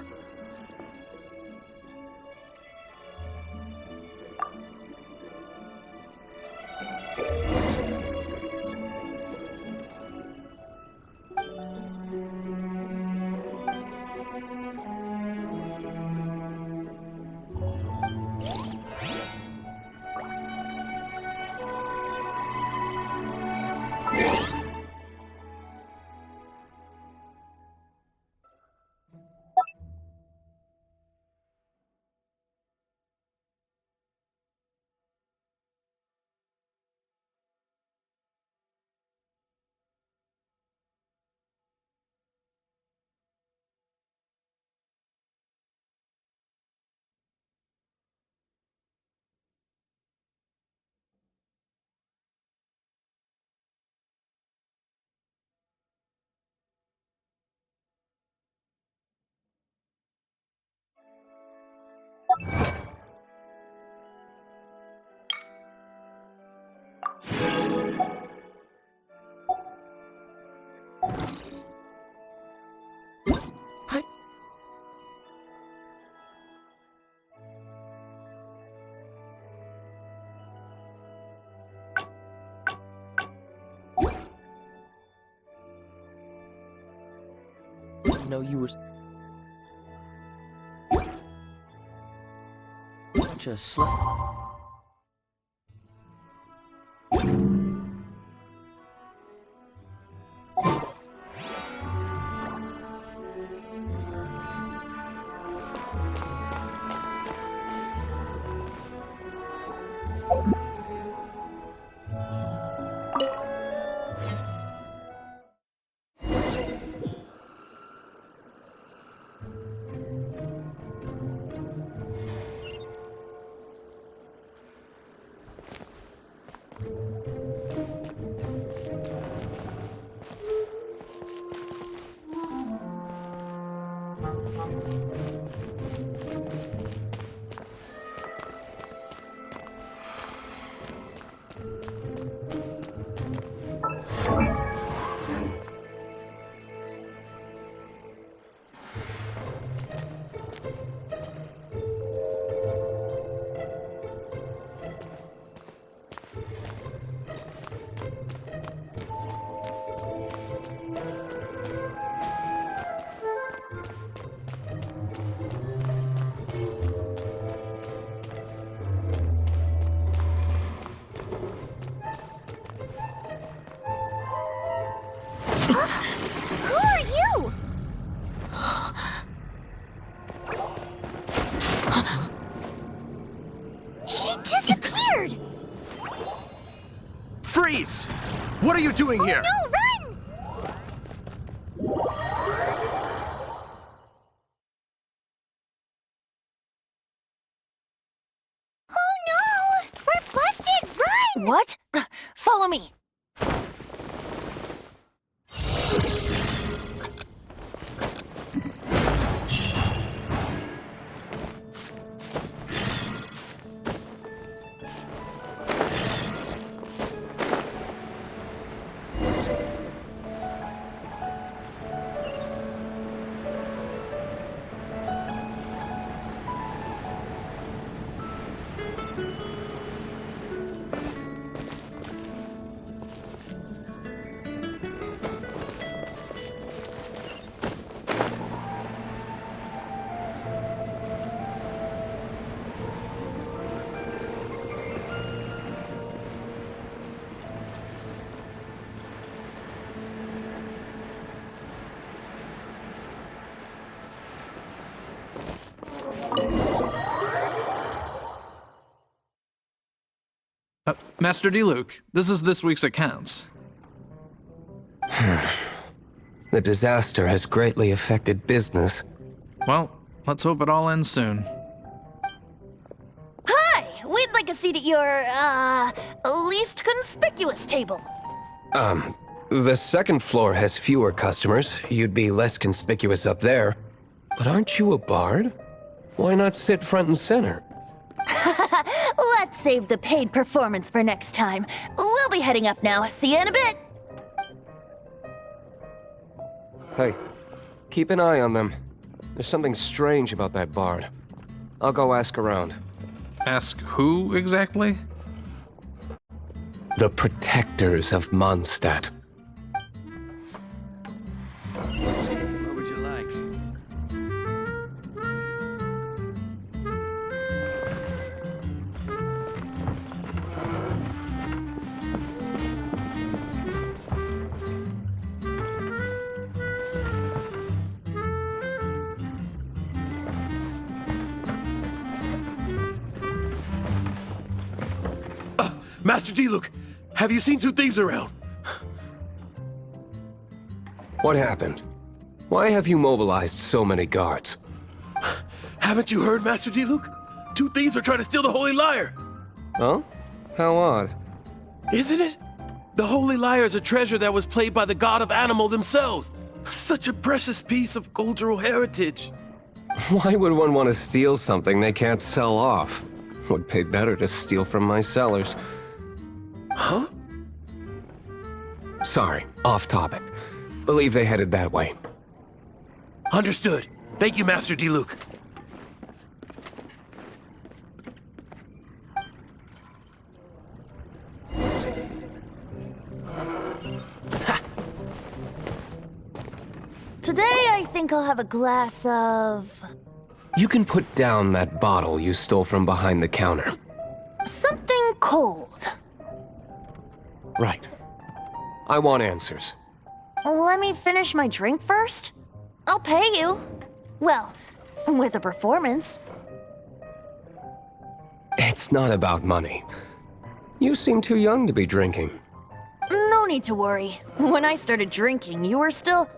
didn't know you were such a slut. Who are you? She disappeared! Freeze! What are you doing here? No, run! Oh no! We're busted! Run! What? Follow me. Master D-Luke, this is this week's accounts. The disaster has greatly affected business. Well, let's hope it all ends soon. Hi! We'd like a seat at your, least conspicuous table. The second floor has fewer customers. You'd be less conspicuous up there. But aren't you a bard? Why not sit front and center? Let's save the paid performance for next time. We'll be heading up now. See you in a bit. Hey, keep an eye on them. There's something strange about that bard. I'll go ask around. Ask who exactly? The protectors of Mondstadt. What would you like? Master D-Luke, have you seen two thieves around? What happened? Why have you mobilized so many guards? Haven't you heard, Master D-Luke? Two thieves are trying to steal the Holy Lyre. Huh? How odd. Isn't it? The Holy Lyre is a treasure that was played by the god of animal themselves. Such a precious piece of cultural heritage. Why would one want to steal something they can't sell off? Would pay better to steal from my sellers. Huh? Sorry, off topic. Believe they headed that way. Understood. Thank you, Master D-Luke. Today, I think I'll have a glass of... You can put down that bottle you stole from behind the counter. something cold. Right. I want answers. Let me finish my drink first. I'll pay you. Well, with a performance. It's not about money. You seem too young to be drinking. No need to worry. When I started drinking, you were still...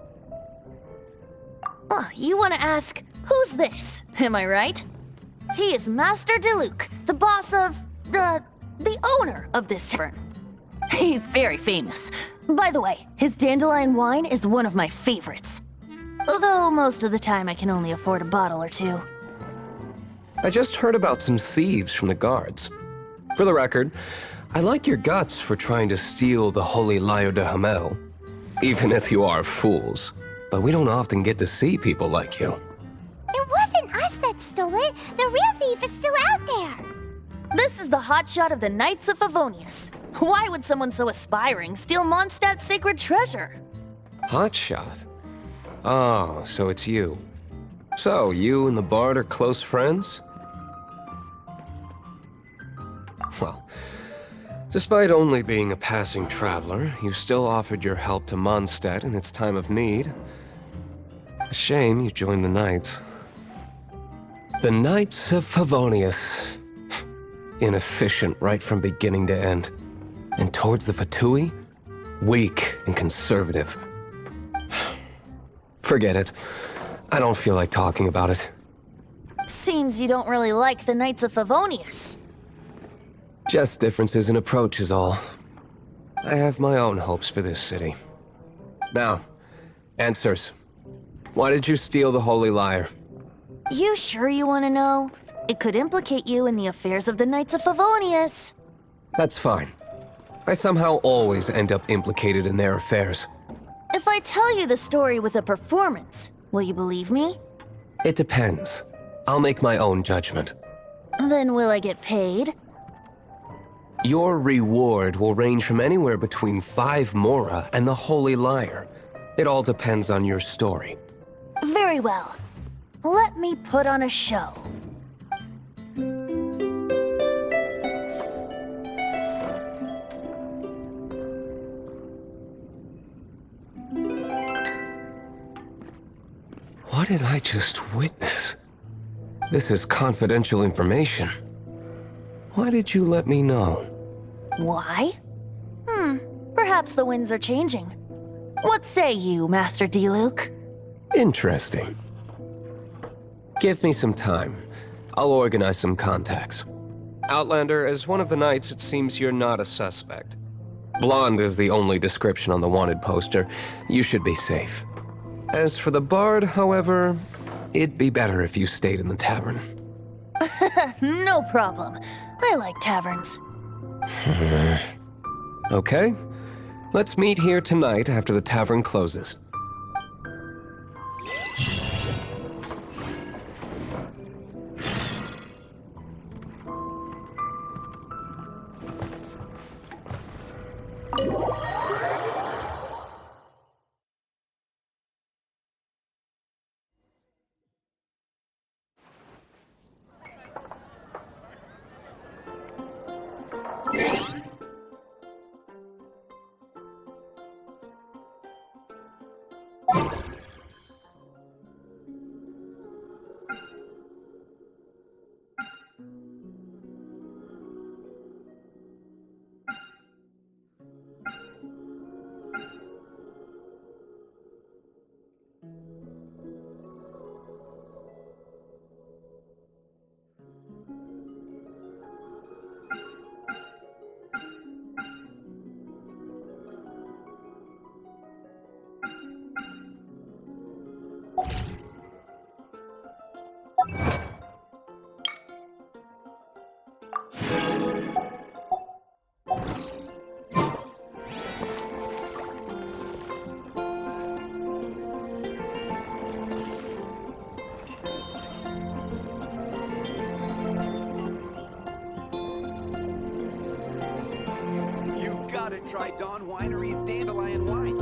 you want to ask, who's this? Am I right? He is Master Diluc, the boss of... the owner of this tavern. He's very famous. By the way, his dandelion wine is one of my favorites. Although most of the time I can only afford a bottle or two. I just heard about some thieves from the guards. For the record, I like your guts for trying to steal the Holy Lyre de Hamel. Even if you are fools. But we don't often get to see people like you. It wasn't us that stole it. The real thief is still out there. This is the hotshot of the Knights of Favonius. Why would someone so aspiring steal Mondstadt's sacred treasure? Hotshot? Oh, so it's you. So, you and the Bard are close friends? Well, despite only being a passing traveler, you still offered your help to Mondstadt in its time of need. A shame you joined the Knights. The Knights of Favonius. Inefficient right from beginning to end. And towards the Fatui, weak and conservative. Forget it. I don't feel like talking about it. Seems you don't really like the Knights of Favonius. Just differences in approach is all. I have my own hopes for this city. Now, answers. Why did you steal the Holy Lyre? You sure you want to know? It could implicate you in the affairs of the Knights of Favonius. That's fine. I somehow always end up implicated in their affairs. If I tell you the story with a performance, will you believe me? It depends. I'll make my own judgment. Then will I get paid? Your reward will range from anywhere between 5 Mora and the Holy Lyre. It all depends on your story. Very well. Let me put on a show. What did I just witness? This is confidential information. Why did you let me know? Why? Perhaps the winds are changing. What say you, Master Diluc? Interesting. Give me some time. I'll organize some contacts. Outlander, as one of the knights, it seems you're not a suspect. Blonde is the only description on the wanted poster. You should be safe. As for the Bard, however, it'd be better if you stayed in the tavern. No problem. I like taverns. Okay. Let's meet here tonight after the tavern closes. Try Dawn Winery's Dandelion Wine.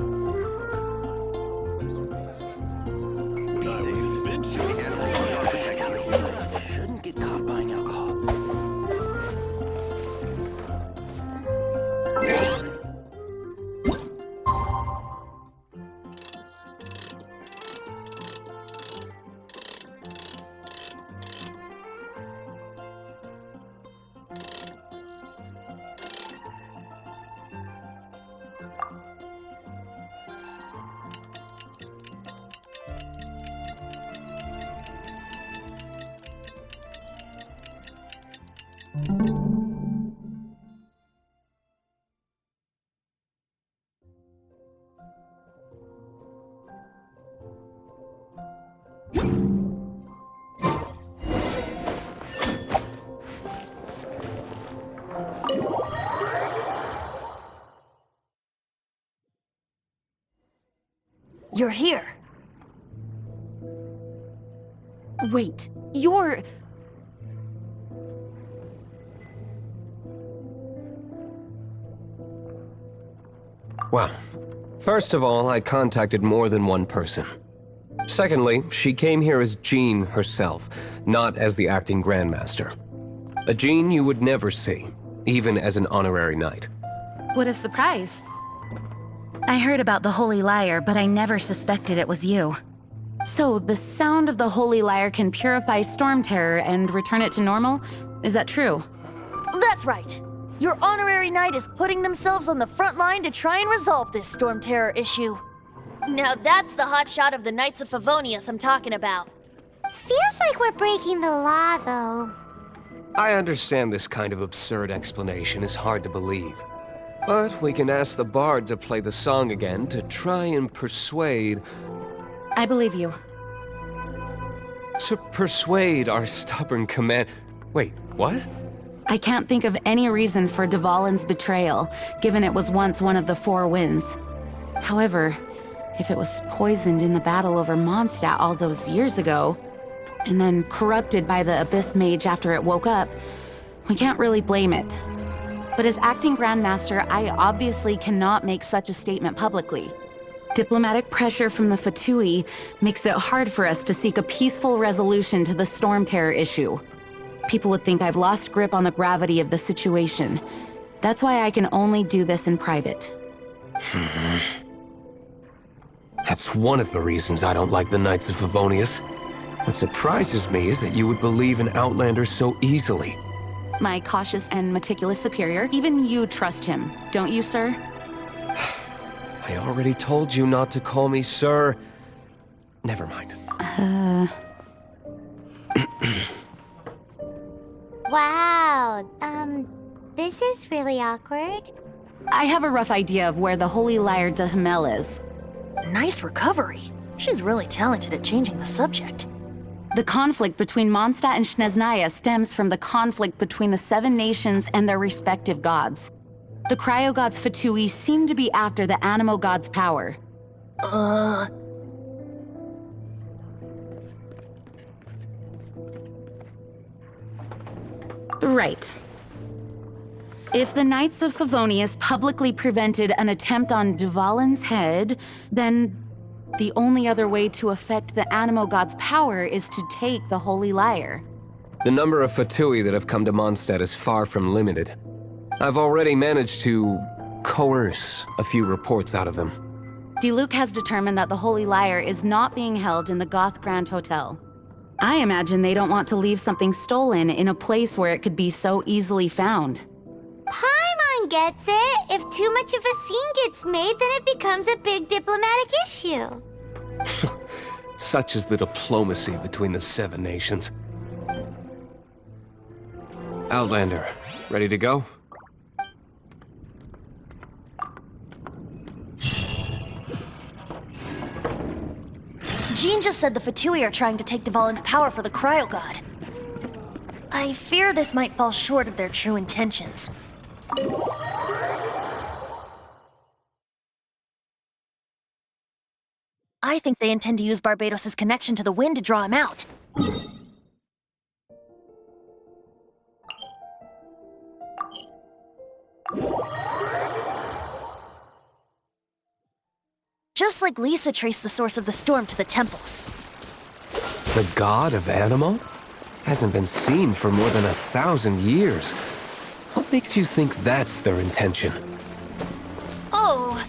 You're here. Wait, you're... Well, first of all, I contacted more than one person. Secondly, she came here as Jean herself, not as the acting Grandmaster. A Jean you would never see, even as an honorary knight. What a surprise. I heard about the Holy Lyre, but I never suspected it was you. So, the sound of the Holy Lyre can purify Storm Terror and return it to normal? Is that true? That's right. Your honorary knight is putting themselves on the front line to try and resolve this Storm Terror issue. Now that's the hotshot of the Knights of Favonius I'm talking about. Feels like we're breaking the law, though. I understand this kind of absurd explanation is hard to believe. But we can ask the bard to play the song again to try and persuade... I believe you. To persuade our stubborn command... Wait, what? I can't think of any reason for Dvalin's betrayal, given it was once one of the Four Winds. However, if it was poisoned in the battle over Mondstadt all those years ago, and then corrupted by the Abyss Mage after it woke up, we can't really blame it. But as acting Grandmaster, I obviously cannot make such a statement publicly. Diplomatic pressure from the Fatui makes it hard for us to seek a peaceful resolution to the Storm Terror issue. People would think I've lost grip on the gravity of the situation. That's why I can only do this in private. That's one of the reasons I don't like the Knights of Favonius. What surprises me is that you would believe in Outlanders so easily. My cautious and meticulous superior, even you trust him, don't you, sir? I already told you not to call me sir. Never mind. Wow, this is really awkward. I have a rough idea of where the Holy Lyre de Himmel is. Nice recovery. She's really talented at changing the subject. The conflict between Mondstadt and Snezhnaya stems from the conflict between the Seven Nations and their respective gods. The cryo-gods Fatui seem to be after the Animo god's power. Right. If the Knights of Favonius publicly prevented an attempt on Dvalin's head, then the only other way to affect the Animo god's power is to take the Holy Lyre. The number of Fatui that have come to Mondstadt is far from limited. I've already managed to coerce a few reports out of them. Diluc has determined that the Holy Lyre is not being held in the Goth Grand Hotel. I imagine they don't want to leave something stolen in a place where it could be so easily found. Paimon gets it. If too much of a scene gets made, then it becomes a big diplomatic issue. Such is the diplomacy between the Seven Nations. Outlander, ready to go? Jean just said the Fatui are trying to take Dvalin's power for the Cryo God. I fear this might fall short of their true intentions. I think they intend to use Barbados' connection to the wind to draw him out. Just like Lisa traced the source of the storm to the temples. The god of Animo? Hasn't been seen for more than 1,000 years. What makes you think that's their intention? Oh,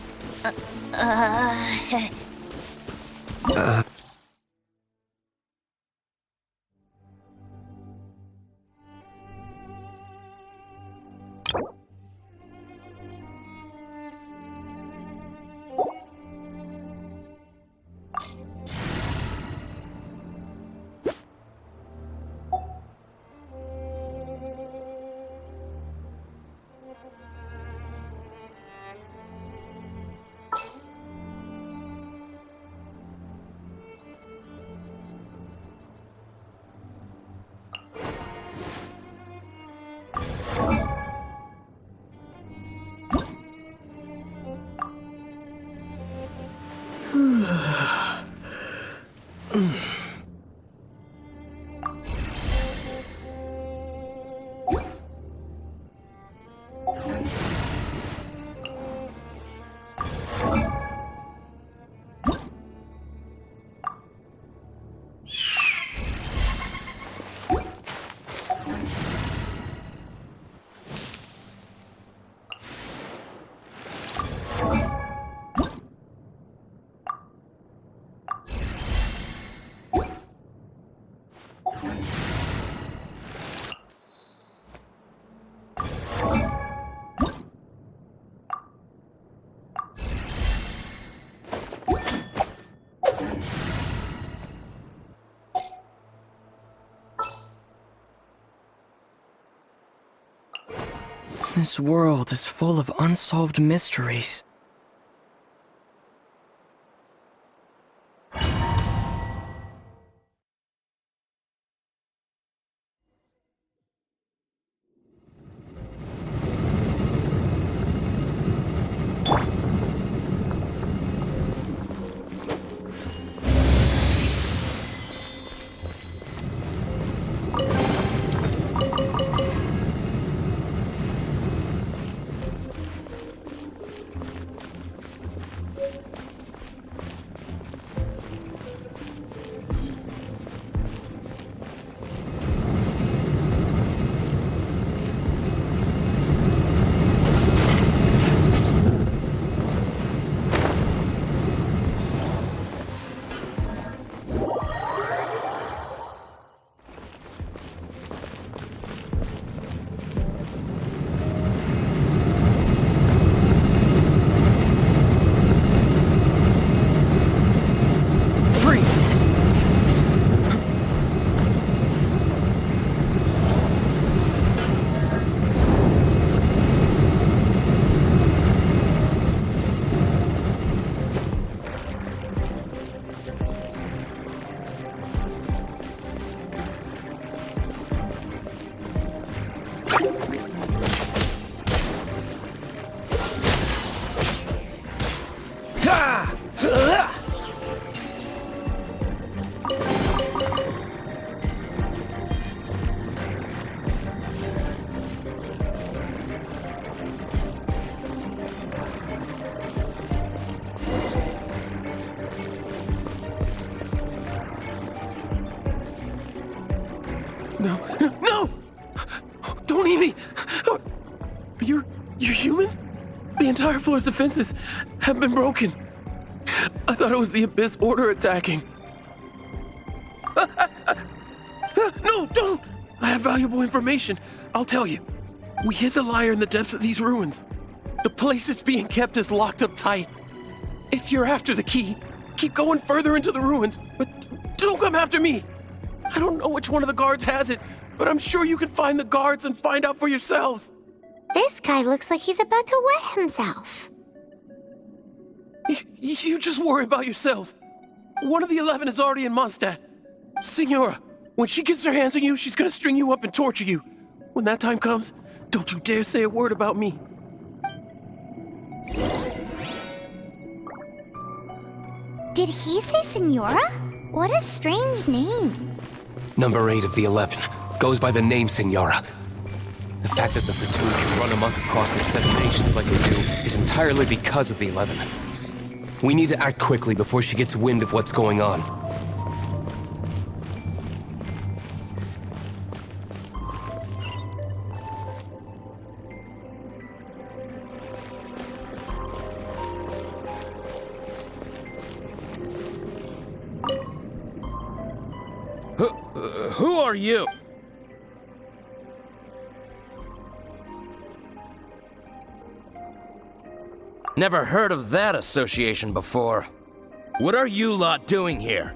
This world is full of unsolved mysteries. No! Don't eat me! You're human? The entire floor's defenses have been broken. I thought it was the Abyss Order attacking. No, don't! I have valuable information. I'll tell you. We hid the lyre in the depths of these ruins. The place it's being kept is locked up tight. If you're after the key, keep going further into the ruins, but don't come after me. I don't know which one of the guards has it, but I'm sure you can find the guards and find out for yourselves. This guy looks like he's about to wet himself. You just worry about yourselves. One of the 11 is already in Mondstadt. Signora, when she gets her hands on you, she's gonna string you up and torture you. When that time comes, don't you dare say a word about me. Did he say Signora? What a strange name. Number 8 of the 11 goes by the name Signora. The fact that the Fatui can run amok across the 7 nations like they do is entirely because of the 11. We need to act quickly before she gets wind of what's going on. Who are you? Never heard of that association before. What are you lot doing here?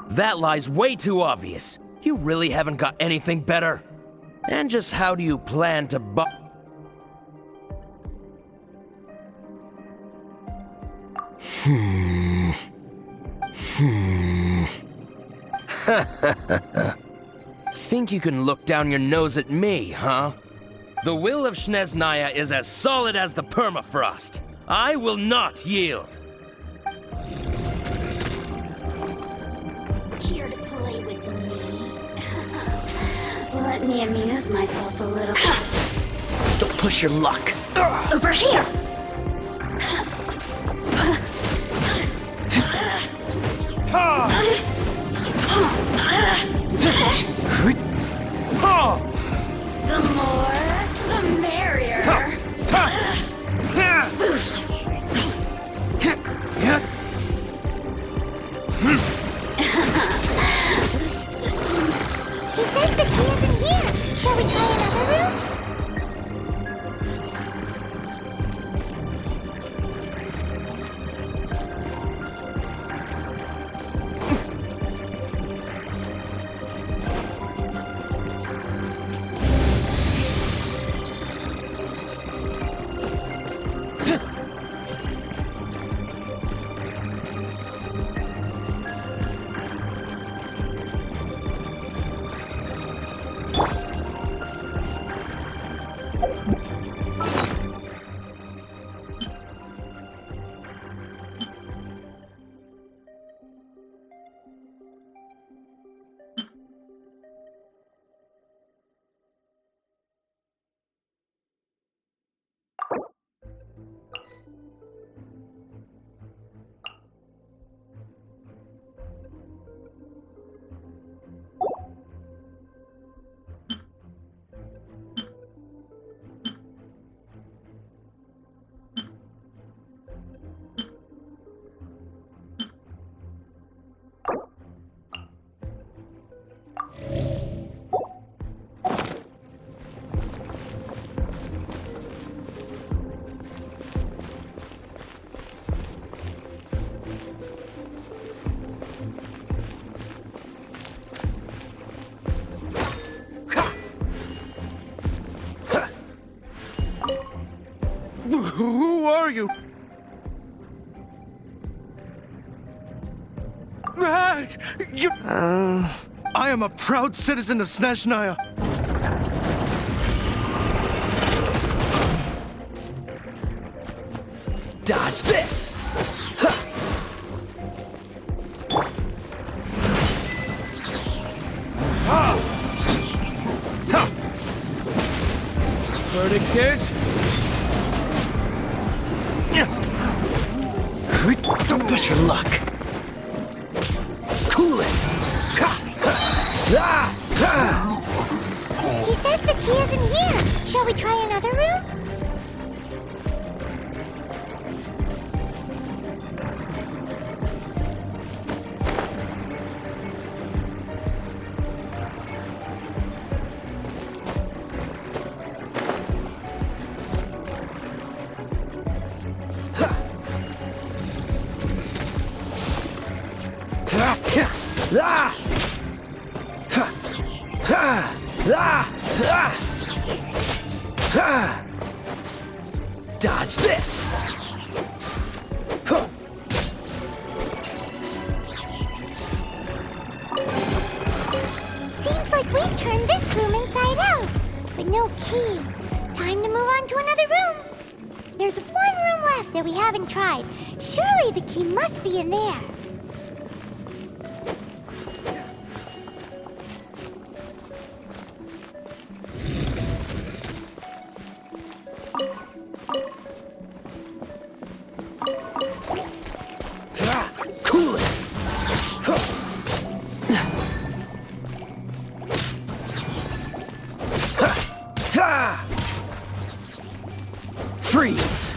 That lie's way too obvious. You really haven't got anything better? And just how do you plan to Think you can look down your nose at me, huh? The will of Snezhnaya is as solid as the permafrost. I will not yield. Here to play with me. Let me amuse myself a little. Don't push your luck. Over here! The more, the merrier. He says the key isn't here. Shall we try another room? Who are you? I am a proud citizen of Snezhnaya. Dodge this! Verdict is... Don't push your luck. Cool it. He says the key isn't here. Shall we try another room? Dodge this! Seems like we've turned this room inside out, but no key. Time to move on to another room. There's one room left that we haven't tried. Surely the key must be in there. Cool it! Freeze!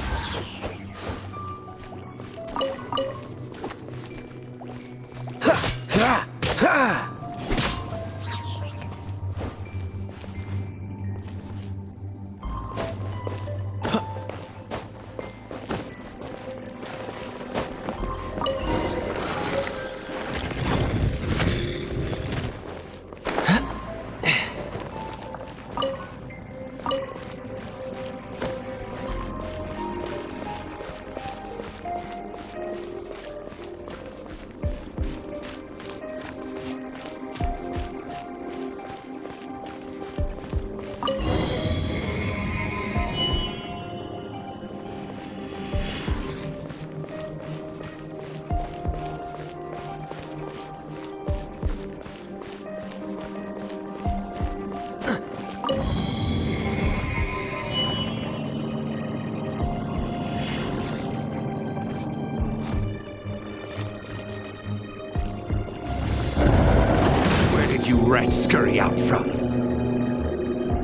I'd scurry out from.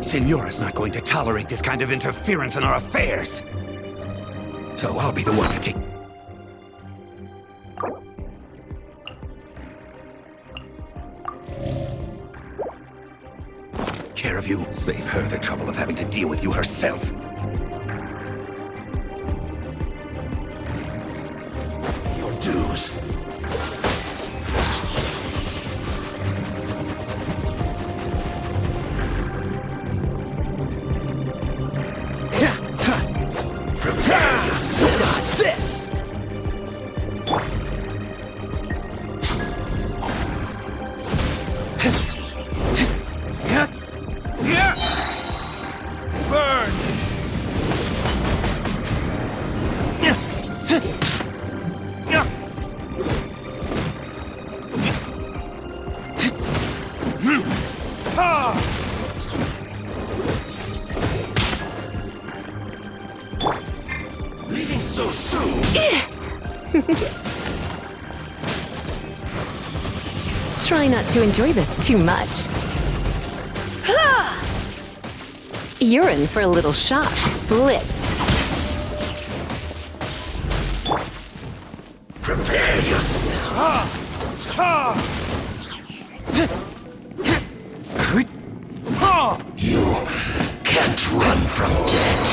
Senora's not going to tolerate this kind of interference in our affairs. So I'll be the one to take... care of you. Save her the trouble of having to deal with you herself. Your dues. Prepare yourself! Dodge this! Burn! Leaving so soon? Try not to enjoy this too much. You're in for a little shock. Blitz. Prepare yourself. You can't run from death.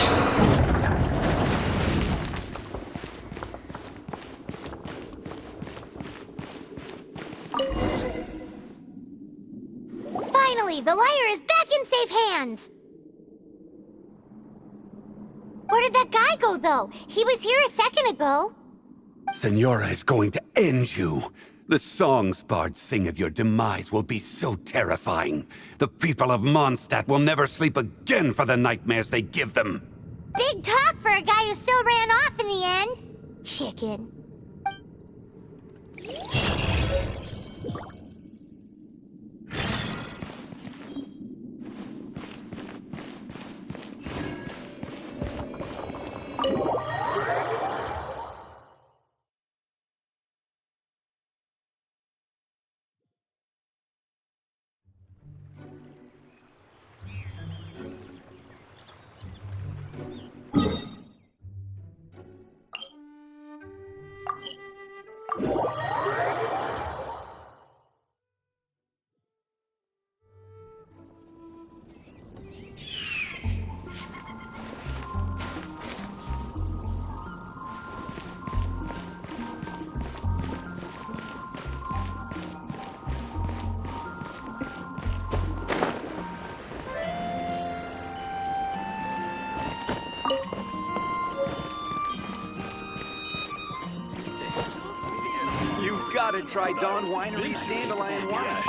Finally, the lyre is back in safe hands! Where did that guy go, though? He was here a second ago. Senora is going to end you. The songs bards sing of your demise will be so terrifying. The people of Mondstadt will never sleep again for the nightmares they give them. Big talk for a guy who still ran off in the end. Chicken. You've got to try Dawn Winery's Dandelion Wine.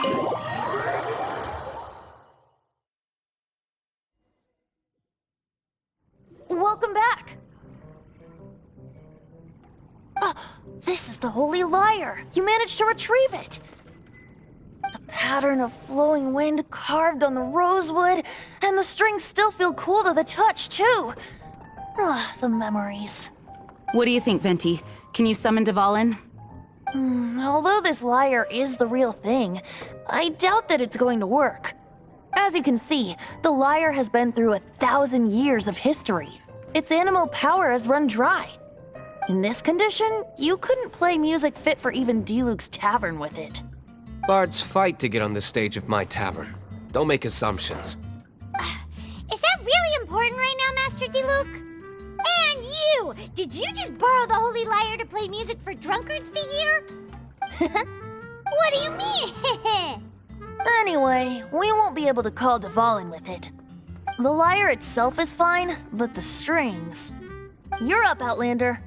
Welcome back! This is the Holy Lyre! You managed to retrieve it! The pattern of flowing wind carved on the rosewood, and the strings still feel cool to the touch, too! The memories. What do you think, Venti? Can you summon Dvalin? Although this lyre is the real thing, I doubt that it's going to work. As you can see, the lyre has been through 1,000 years of history. Its animal power has run dry. In this condition, you couldn't play music fit for even Diluc's tavern with it. Bards fight to get on the stage of my tavern. Don't make assumptions. Is that really important right now, Master Diluc? And you! Did you just borrow the Holy Lyre to play music for drunkards to hear? What do you mean? Anyway, we won't be able to call Dvalin with it. The lyre itself is fine, but the strings... You're up, Outlander.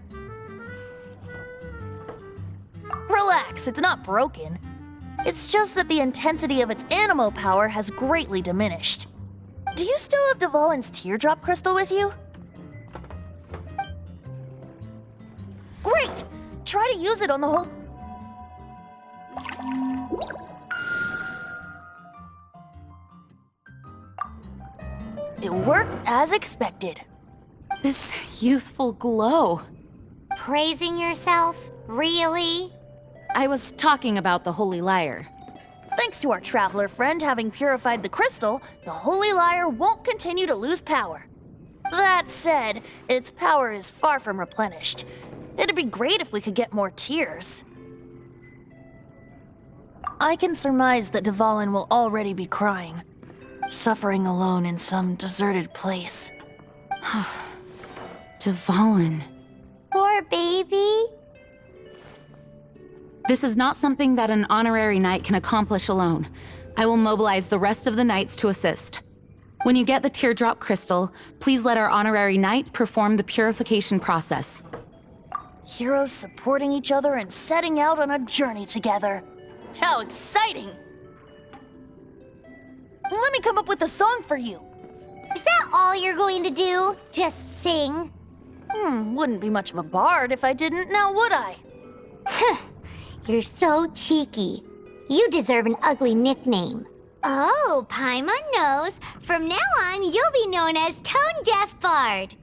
Relax, it's not broken. It's just that the intensity of its animo power has greatly diminished. Do you still have Dvalin's teardrop crystal with you? Great! Try to use it on the whole... It worked as expected. This youthful glow. Praising yourself? Really? I was talking about the Holy Lyre. Thanks to our traveler friend having purified the crystal, the Holy Lyre won't continue to lose power. That said, its power is far from replenished. It'd be great if we could get more tears. I can surmise that Dvalin will already be crying, suffering alone in some deserted place. Dvalin. Poor baby. This is not something that an honorary knight can accomplish alone. I will mobilize the rest of the knights to assist. When you get the teardrop crystal, please let our honorary knight perform the purification process. Heroes supporting each other and setting out on a journey together. How exciting! Let me come up with a song for you. Is that all you're going to do? Just sing? Wouldn't be much of a bard if I didn't, now would I? You're so cheeky. You deserve an ugly nickname. Oh, Paimon knows. From now on, you'll be known as Tone Deaf Bard.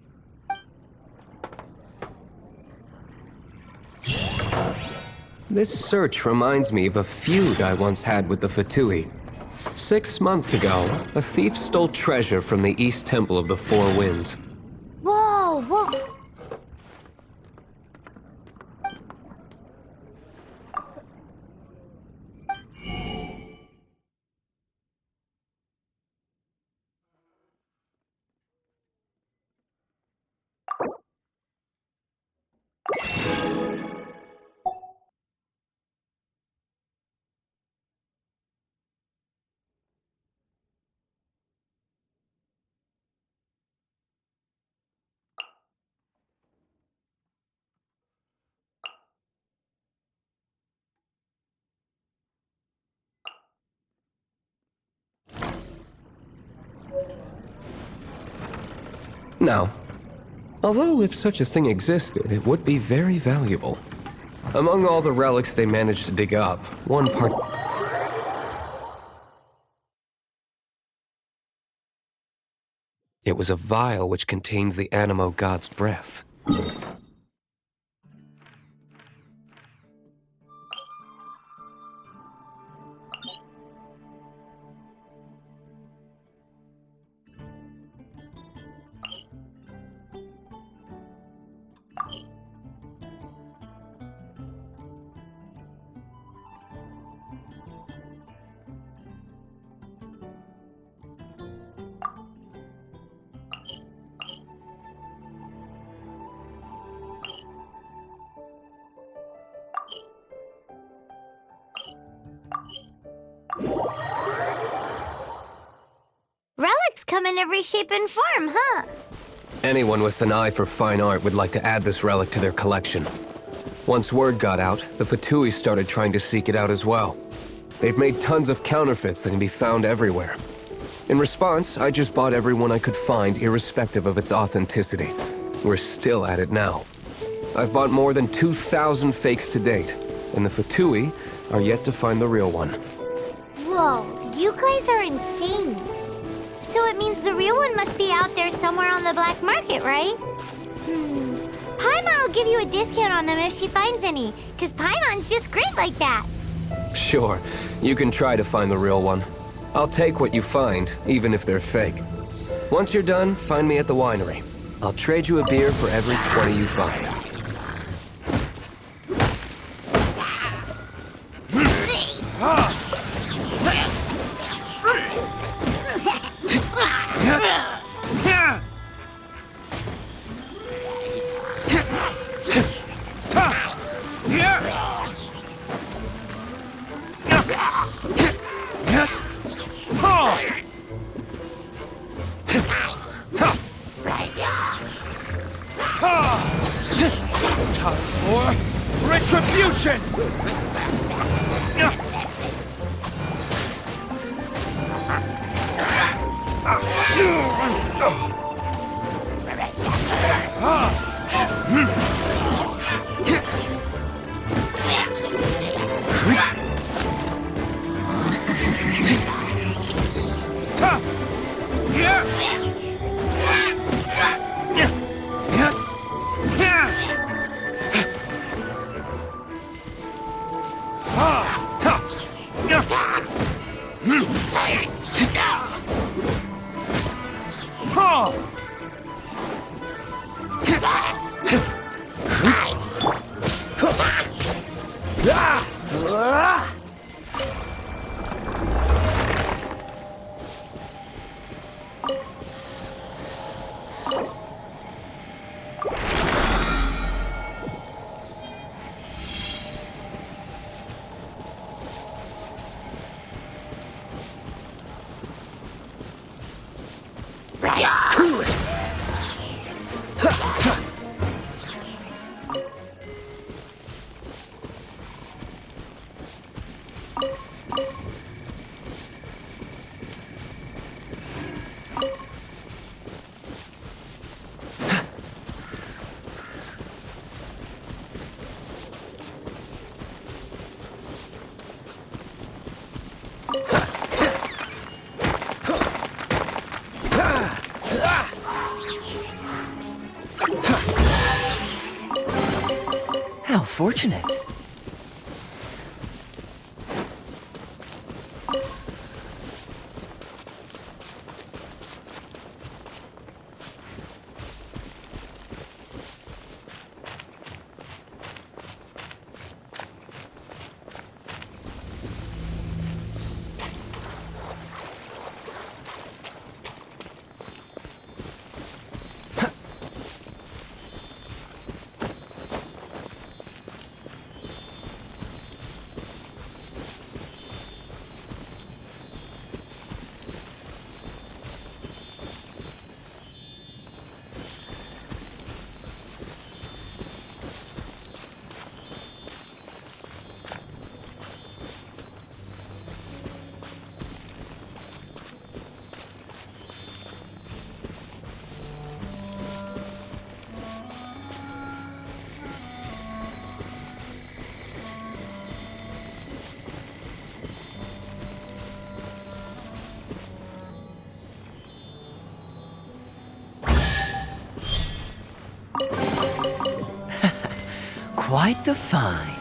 This search reminds me of a feud I once had with the Fatui. 6 months ago, a thief stole treasure from the East Temple of the Four Winds. Whoa, whoa. Now, although if such a thing existed, it would be very valuable. Among all the relics they managed to dig up, one part... It was a vial which contained the Animo god's breath. Relics come in every shape and form, huh? Anyone with an eye for fine art would like to add this relic to their collection. Once word got out, the Fatui started trying to seek it out as well. They've made tons of counterfeits that can be found everywhere. In response, I just bought every one I could find, irrespective of its authenticity. We're still at it now. I've bought more than 2,000 fakes to date, and the Fatui are yet to find the real one. Whoa, you guys are insane. So it means the real one must be out there somewhere on the black market, right? Paimon will give you a discount on them if she finds any, because Paimon's just great like that. Sure, you can try to find the real one. I'll take what you find, even if they're fake. Once you're done, find me at the winery. I'll trade you a beer for every 20 you find. Time for retribution! How fortunate. Quite the find.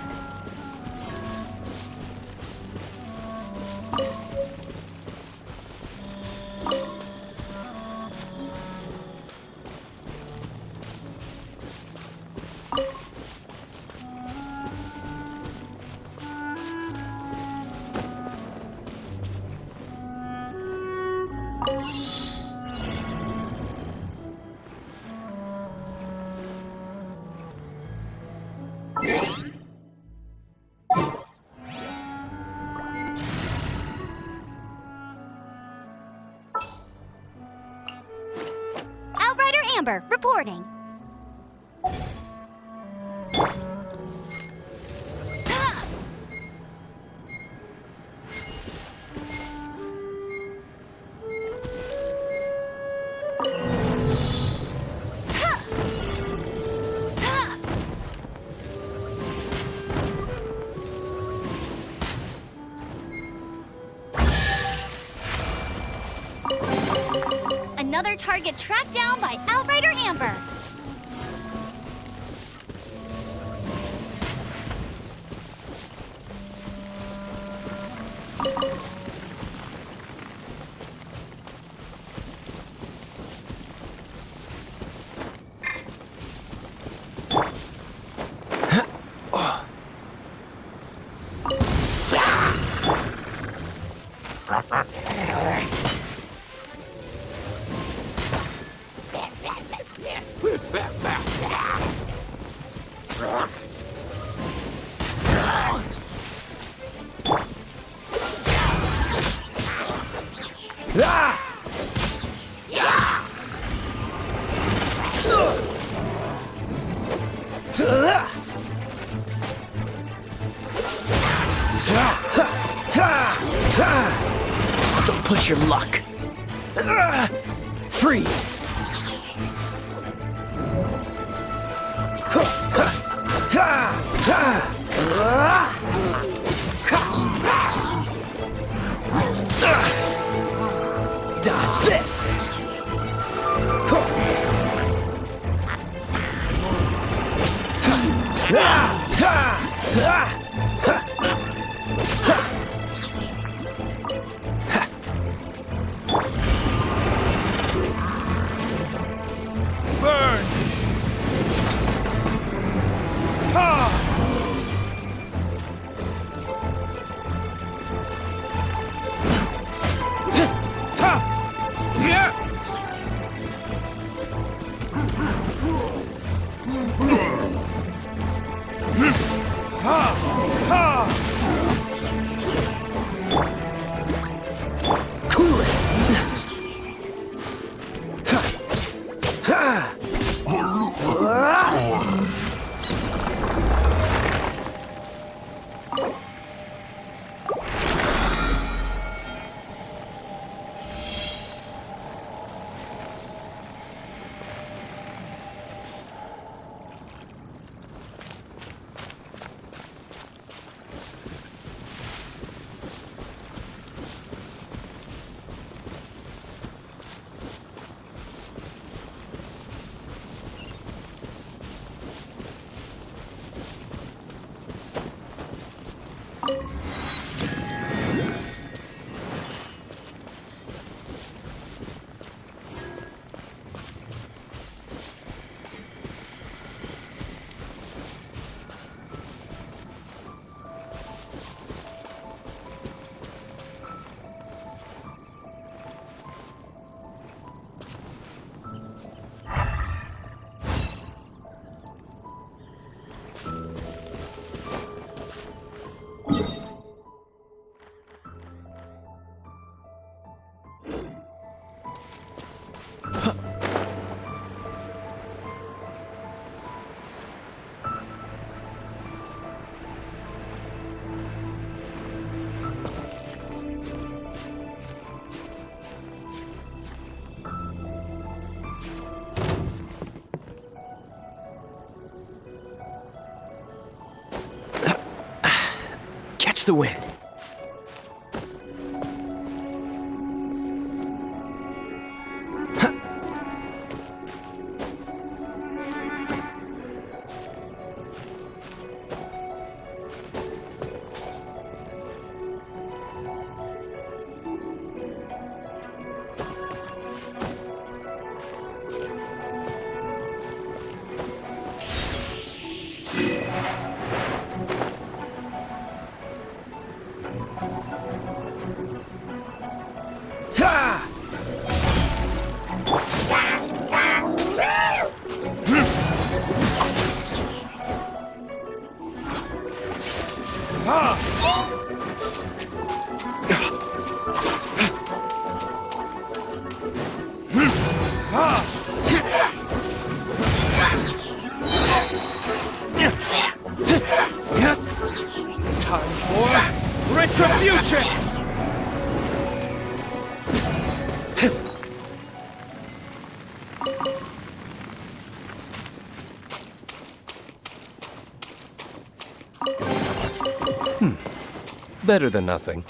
Outrider Amber, reporting. Another target tracked down by Outrider Amber. Don't push your luck. Freeze. Dodge this. Burn! Ha! Ha! the wind. Time for retribution! Better than nothing.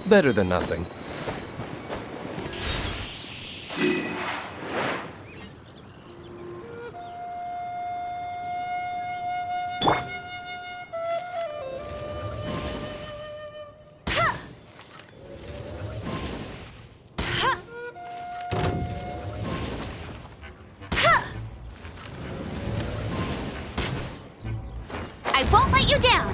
Better than nothing. I won't let you down!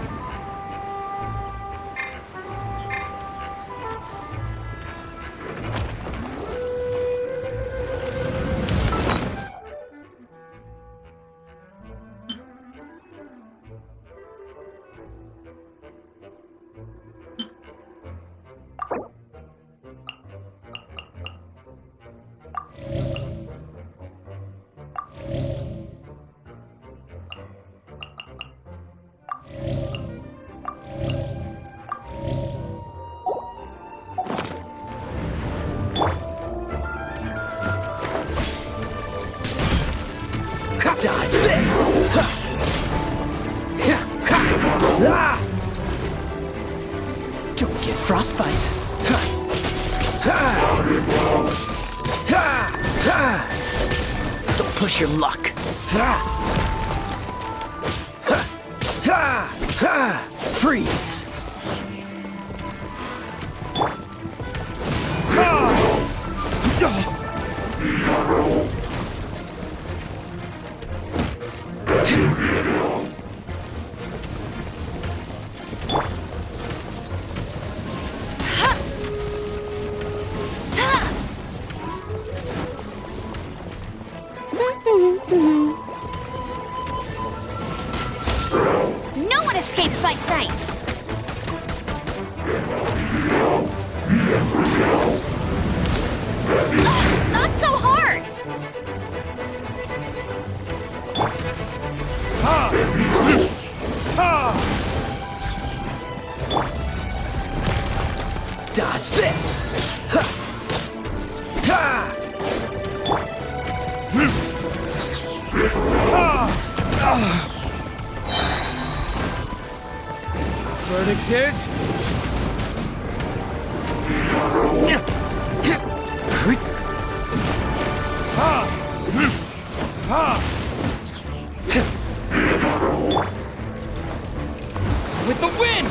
Dodge this! Don't get frostbite. Don't push your luck. Freeze. No one escapes my sight! points! Not so hard! Dodge this! Verdict is... With the wind!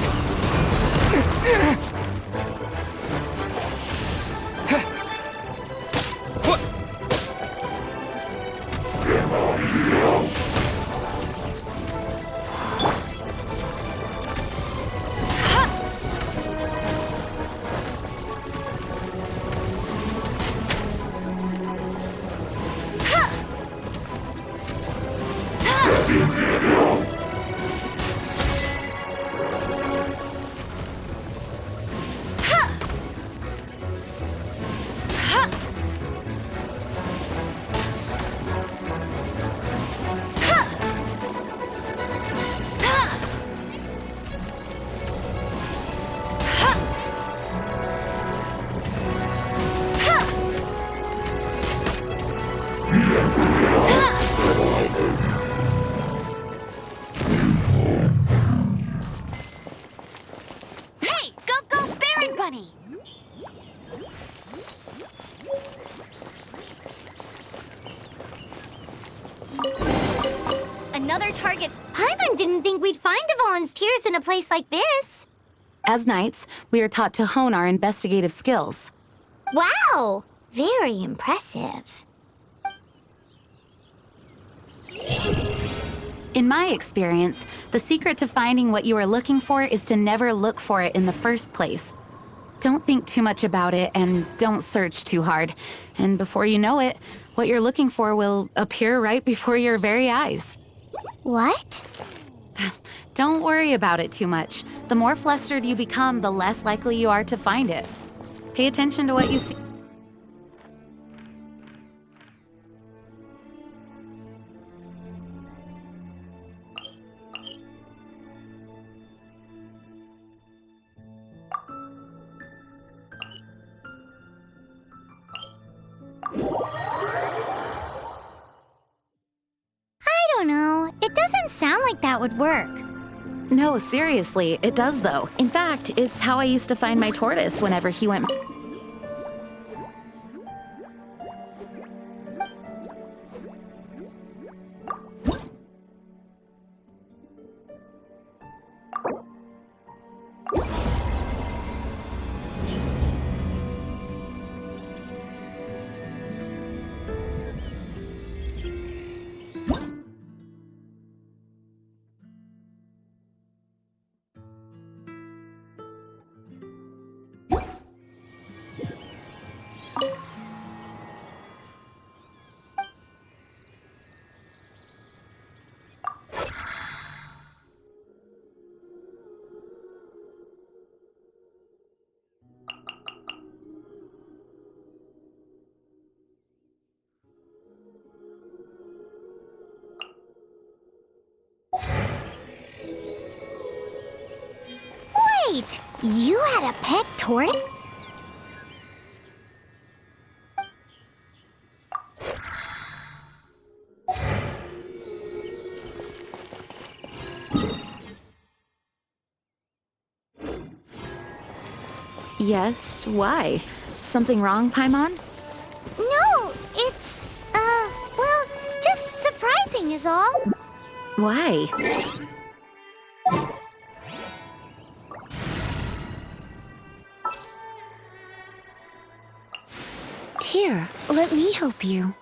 Hey, go, Baron Bunny! Another target. Paimon didn't think we'd find the volunteers in a place like this. As knights, we are taught to hone our investigative skills. Wow, very impressive. In my experience, the secret to finding what you are looking for is to never look for it in the first place. Don't think too much about it and don't search too hard. And before you know it, what you're looking for will appear right before your very eyes. What? Don't worry about it too much. The more flustered you become, the less likely you are to find it. Pay attention to what you see. I don't know. It doesn't sound like that would work. No, seriously, it does though. In fact, it's how I used to find my tortoise whenever he went... Wait, you had a pet tortoise? Yes, why? Something wrong, Paimon? No, it's, well, just surprising is all. Why? Here, let me help you.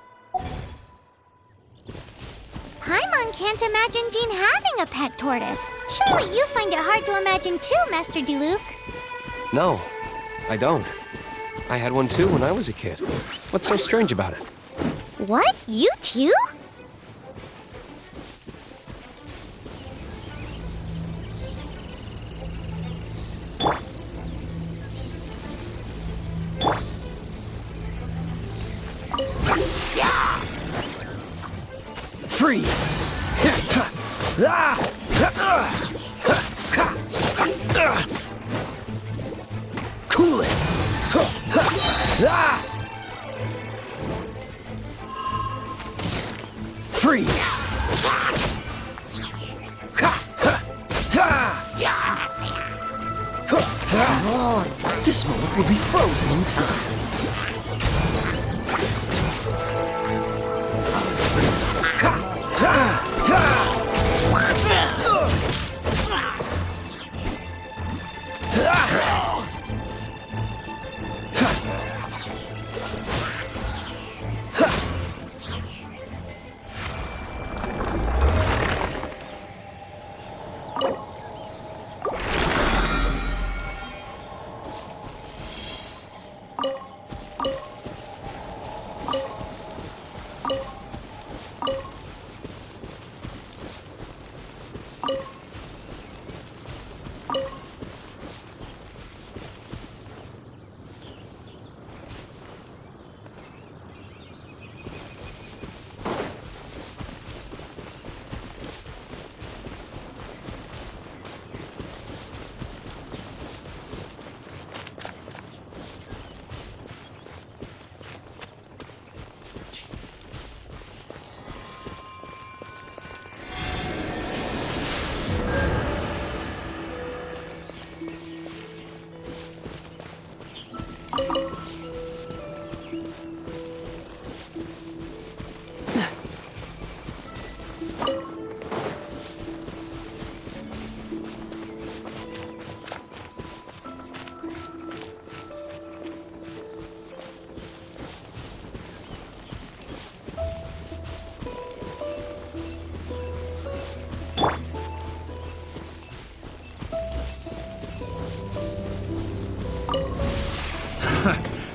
Paimon can't imagine Jean having a pet tortoise. Surely you find it hard to imagine too, Master Diluc. No, I don't. I had one too when I was a kid. What's so strange about it? What? You too? Freeze! Cool it! Freeze! This moment will be frozen in time.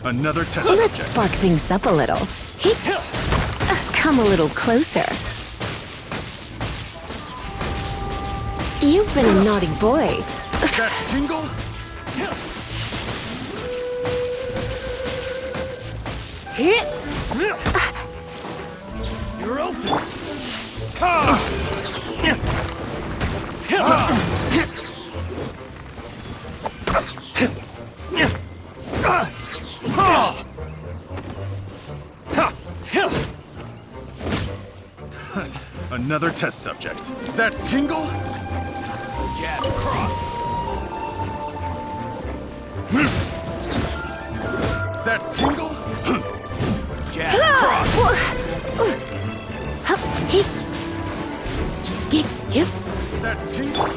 Another test Let's subject. spark things up a little. Come a little closer. You've been a naughty boy. That tingle? You're open. Another test subject. That tingle? Jab cross. That tingle? Jab cross. That tingle?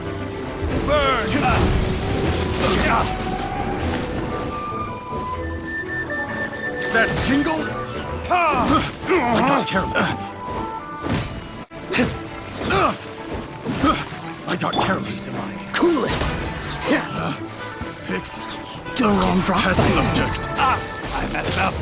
Burn. That tingle? I got careless. I got careless. Cool it! Picked The wrong test frostbite. subject. I messed up.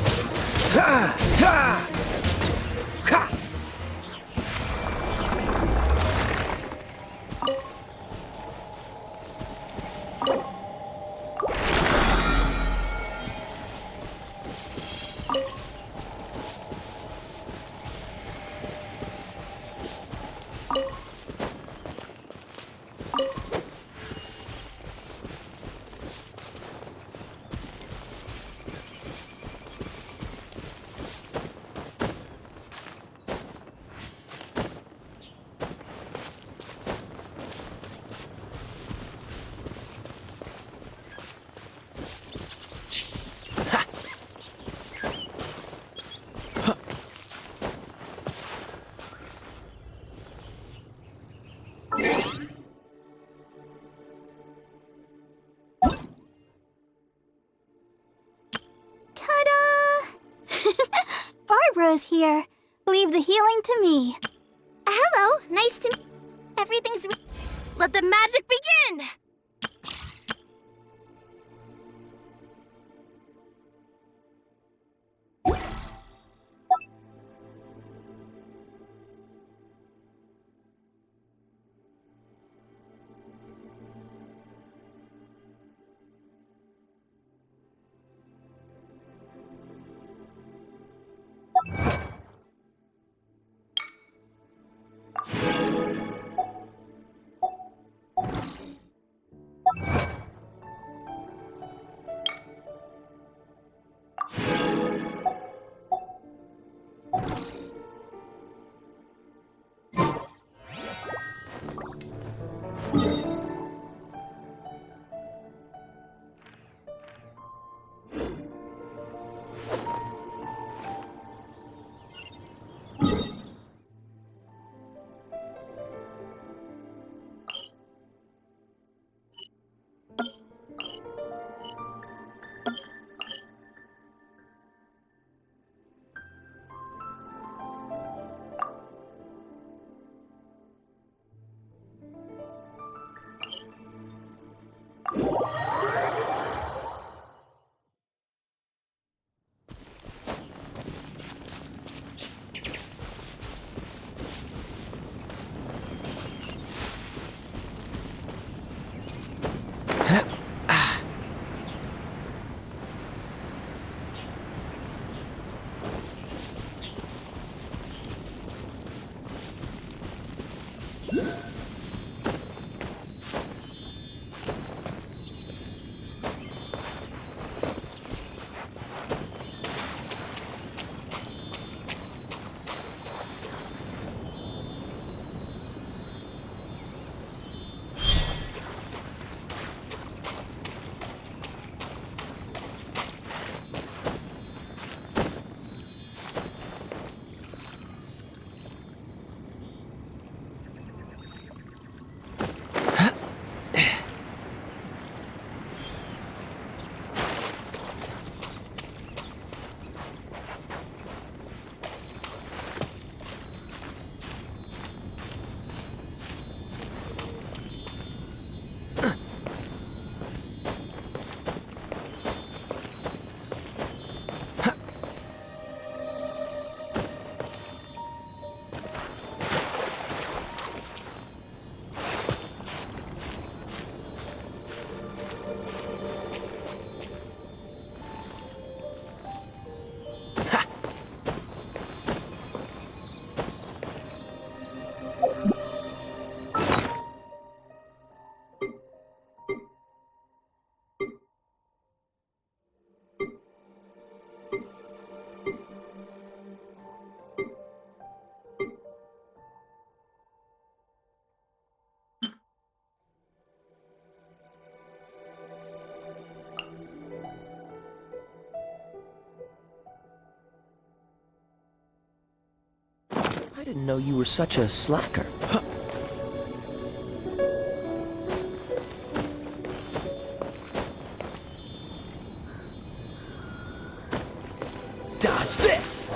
Barbara's here. Leave the healing to me. Hello, nice to... Everything's... Let the magic begin! didn't know you were such a slacker. Dodge this!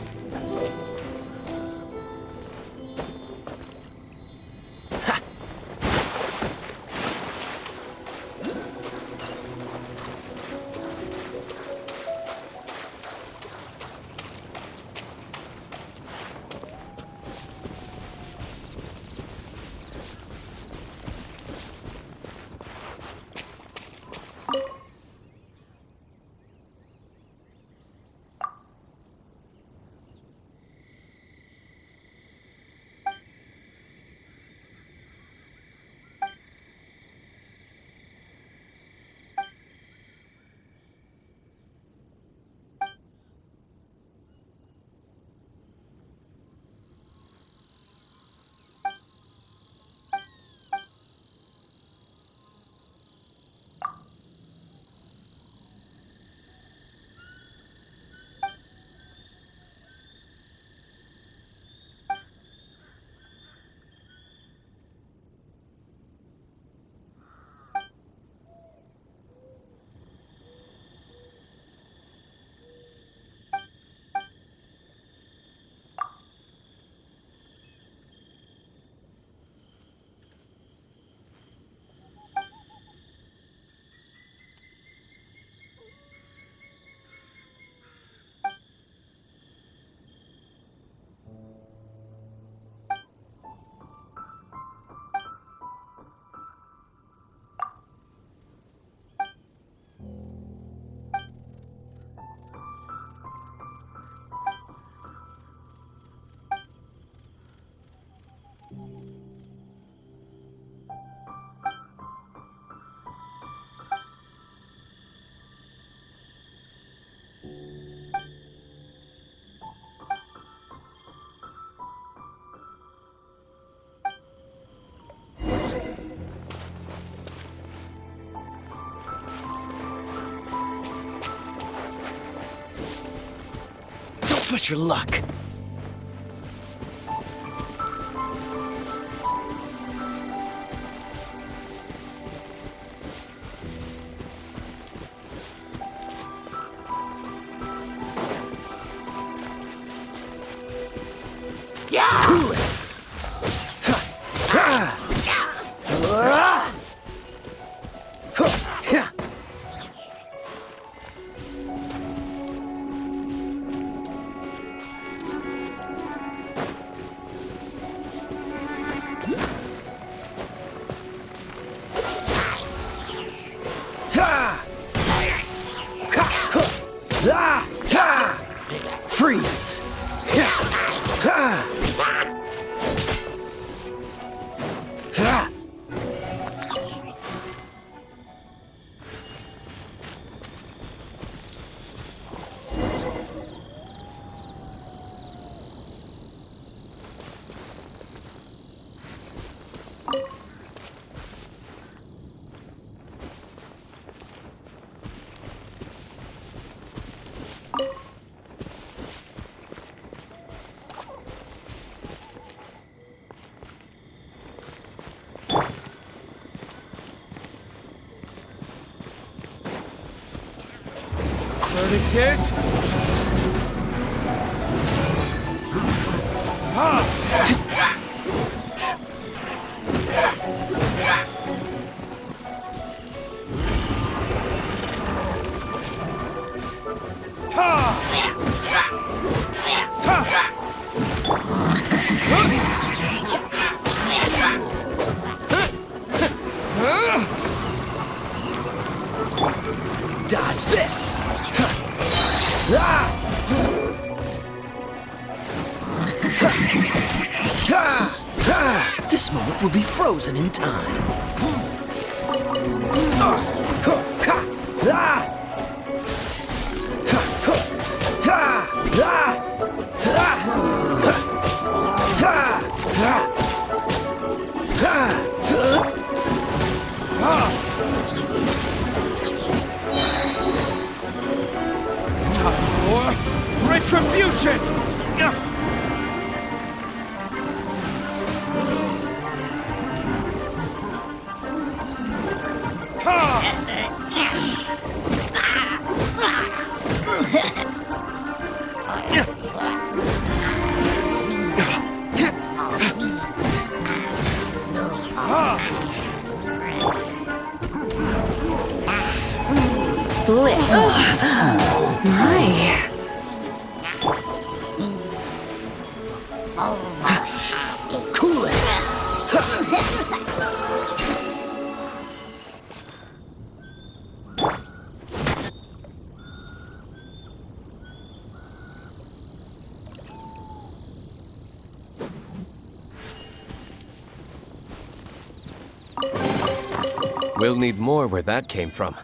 Push your luck. Yeah! Cool it. Freeze! Verdict is... Dodge this! This moment will be frozen in time. Time for retribution! split. My. Cool it! We'll need more where that came from.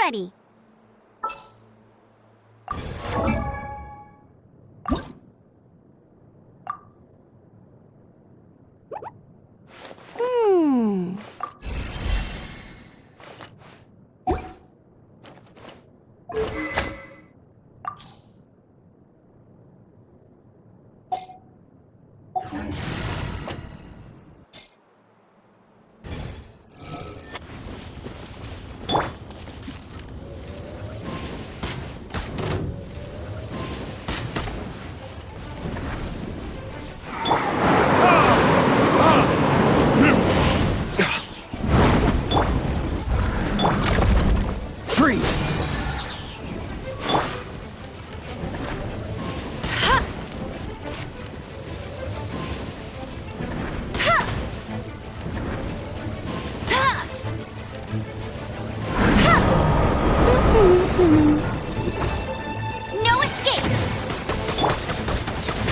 Ready. No escape!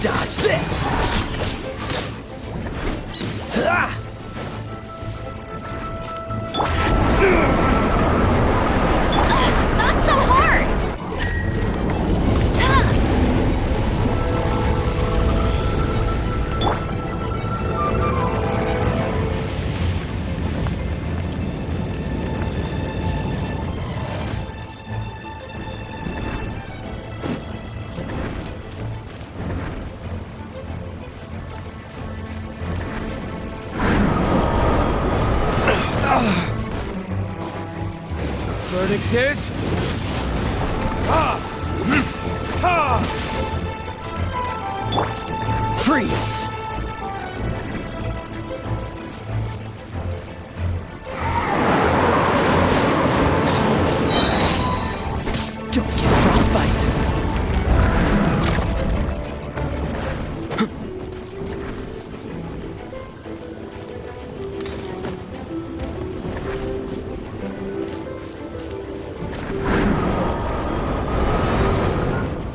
Dodge this! Ah! Not so hard! Verdict is... Freeze! Don't get frostbite.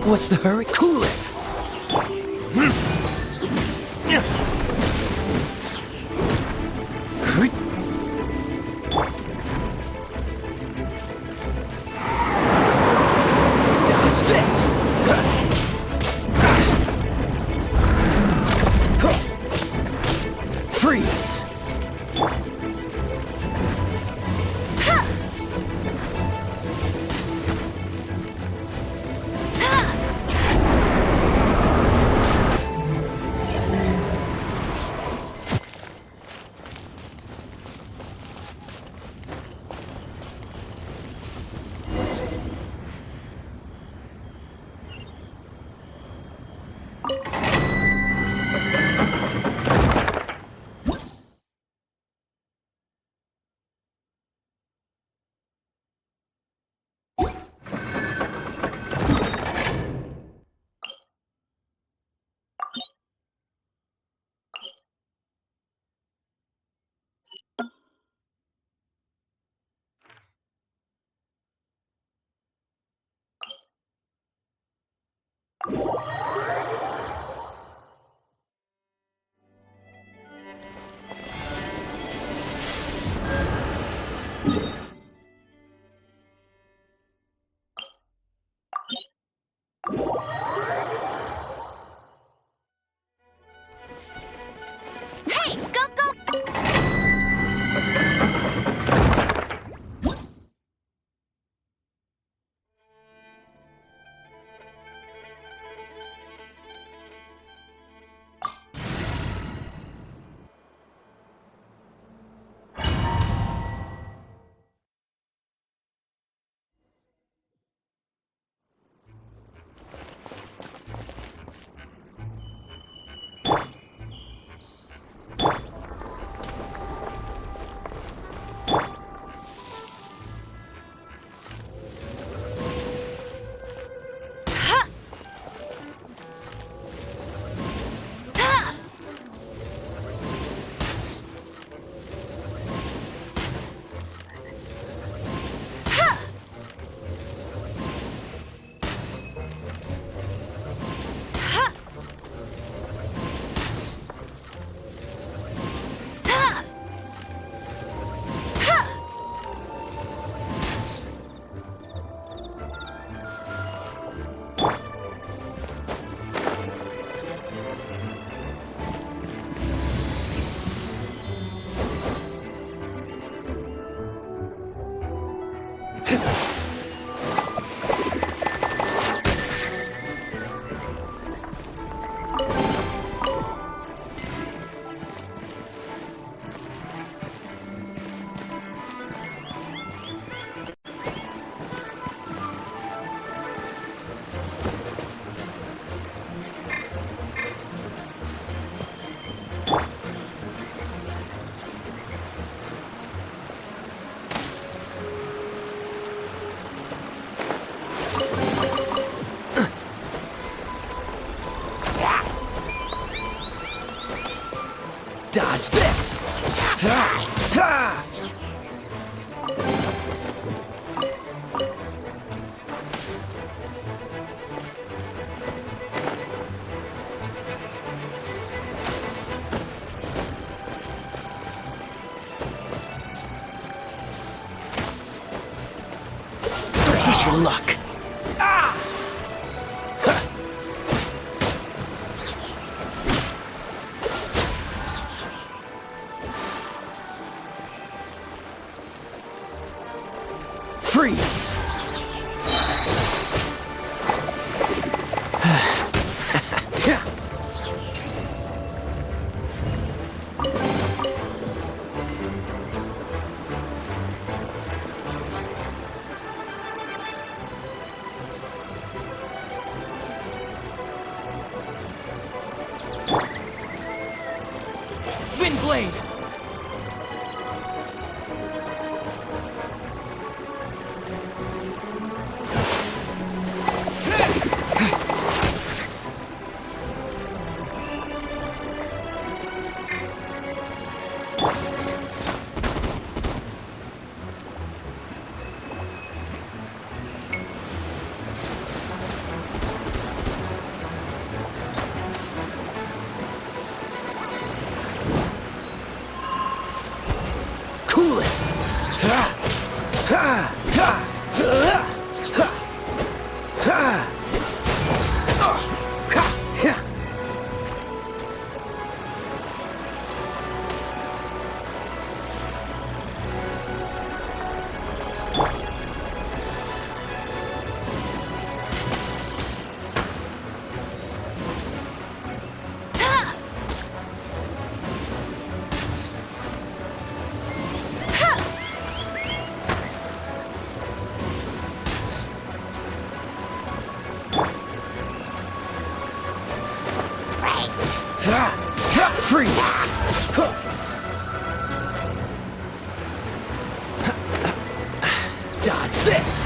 What's the hurry? Cool it! Wish you luck. Freeze! Spin blade! Cool it! Freeze! Dodge this!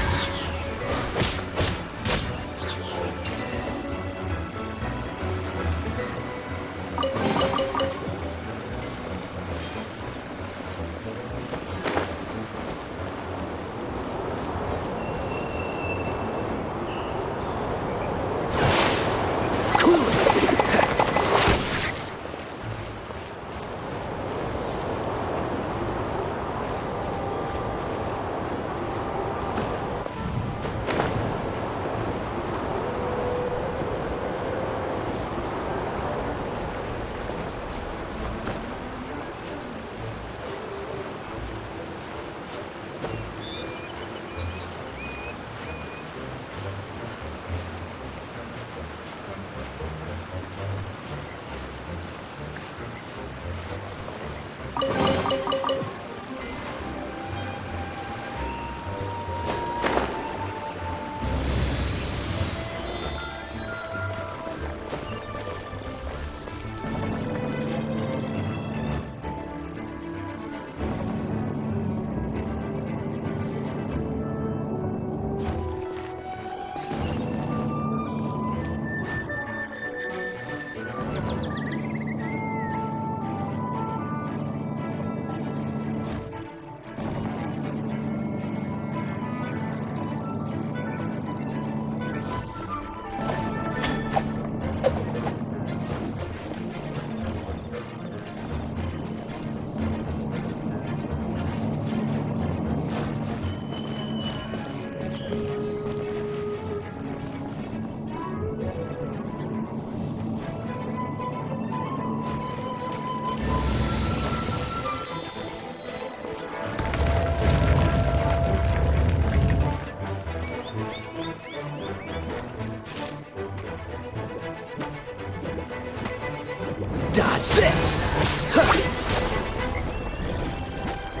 Dodge this!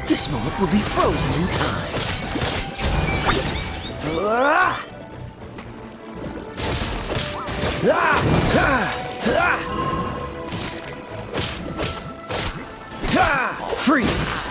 This moment will be frozen in time. Freeze!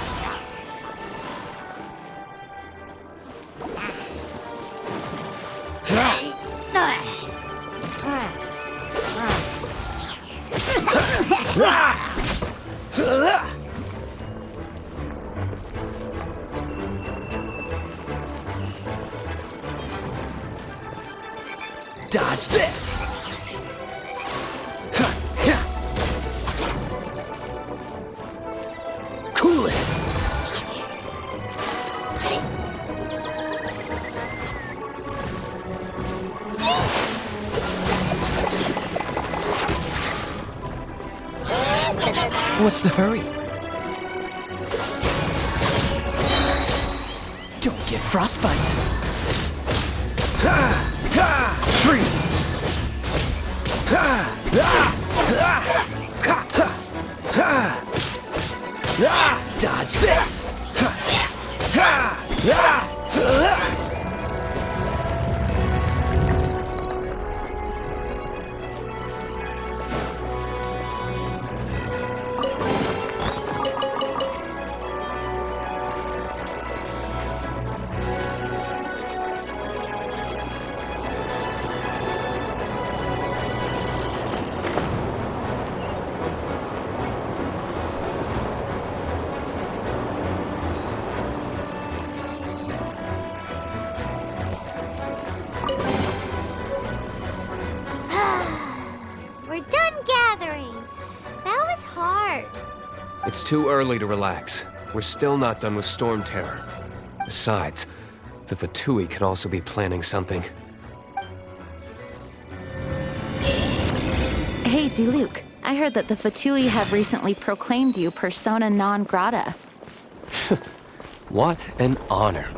Dodge this! Cool it! What's the hurry? Don't get frostbite. Freeze! Dodge this! We're done gathering. That was hard. It's too early to relax. We're still not done with Storm Terror. Besides, the Fatui could also be planning something. Hey, Diluc. I heard that the Fatui have recently proclaimed you persona non grata. What an honor.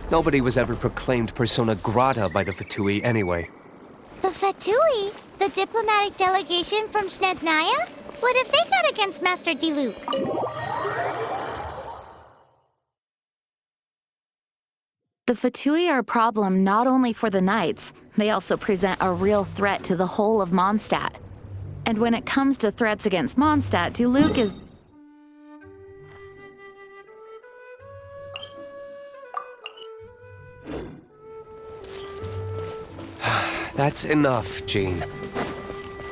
Nobody was ever proclaimed persona grata by the Fatui anyway. The Fatui? The diplomatic delegation from Snezhnaya? What have they got against Master Diluc? The Fatui are a problem not only for the Knights, they also present a real threat to the whole of Mondstadt. And when it comes to threats against Mondstadt, Diluc is... That's enough, Jean.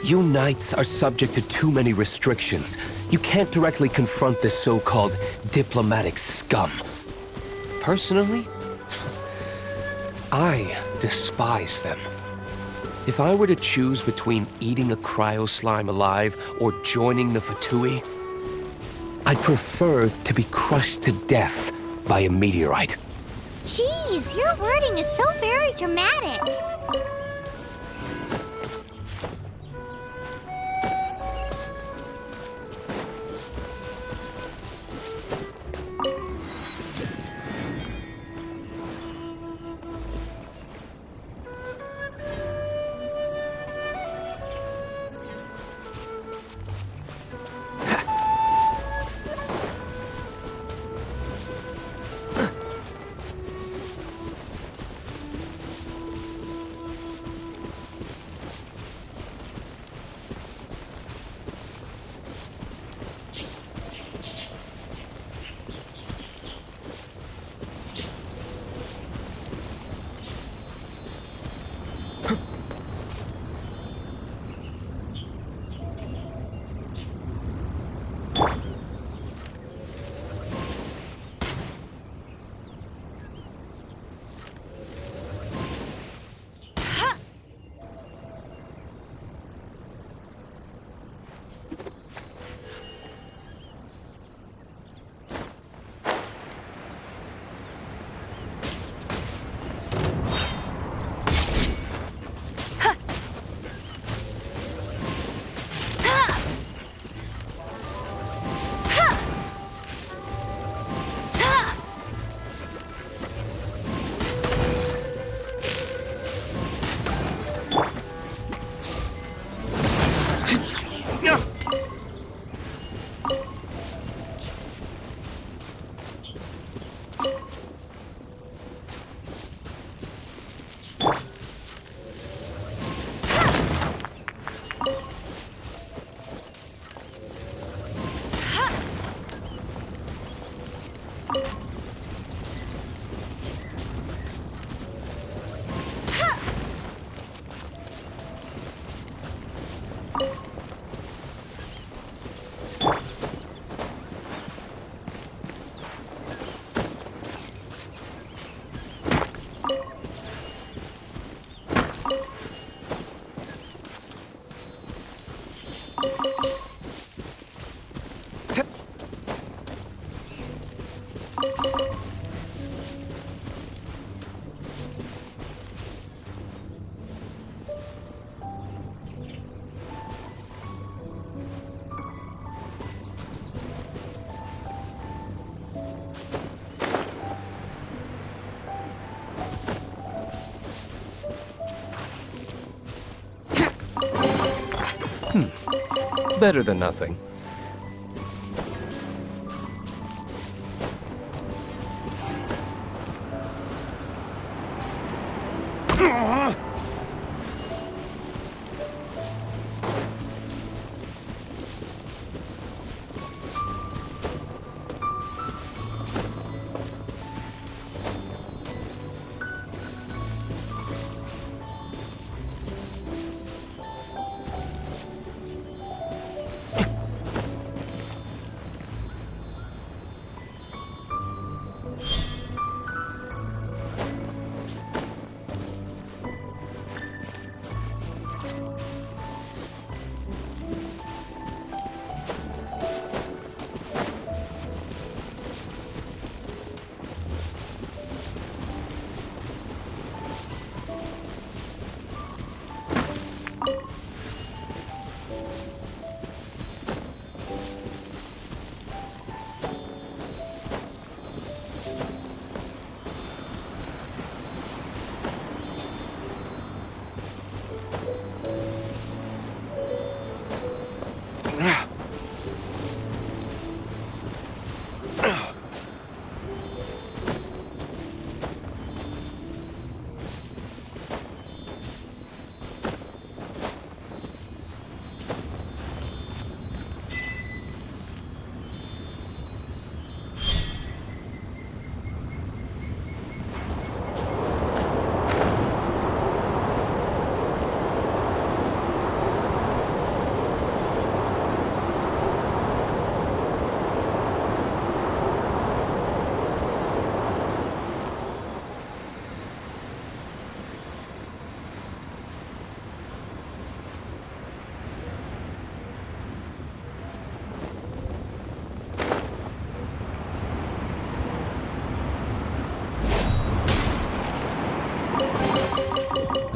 You Knights are subject to too many restrictions. You can't directly confront this so-called diplomatic scum. Personally, I despise them. If I were to choose between eating a cryo slime alive or joining the Fatui, I'd prefer to be crushed to death by a meteorite. Jeez, your wording is so very dramatic. Better than nothing.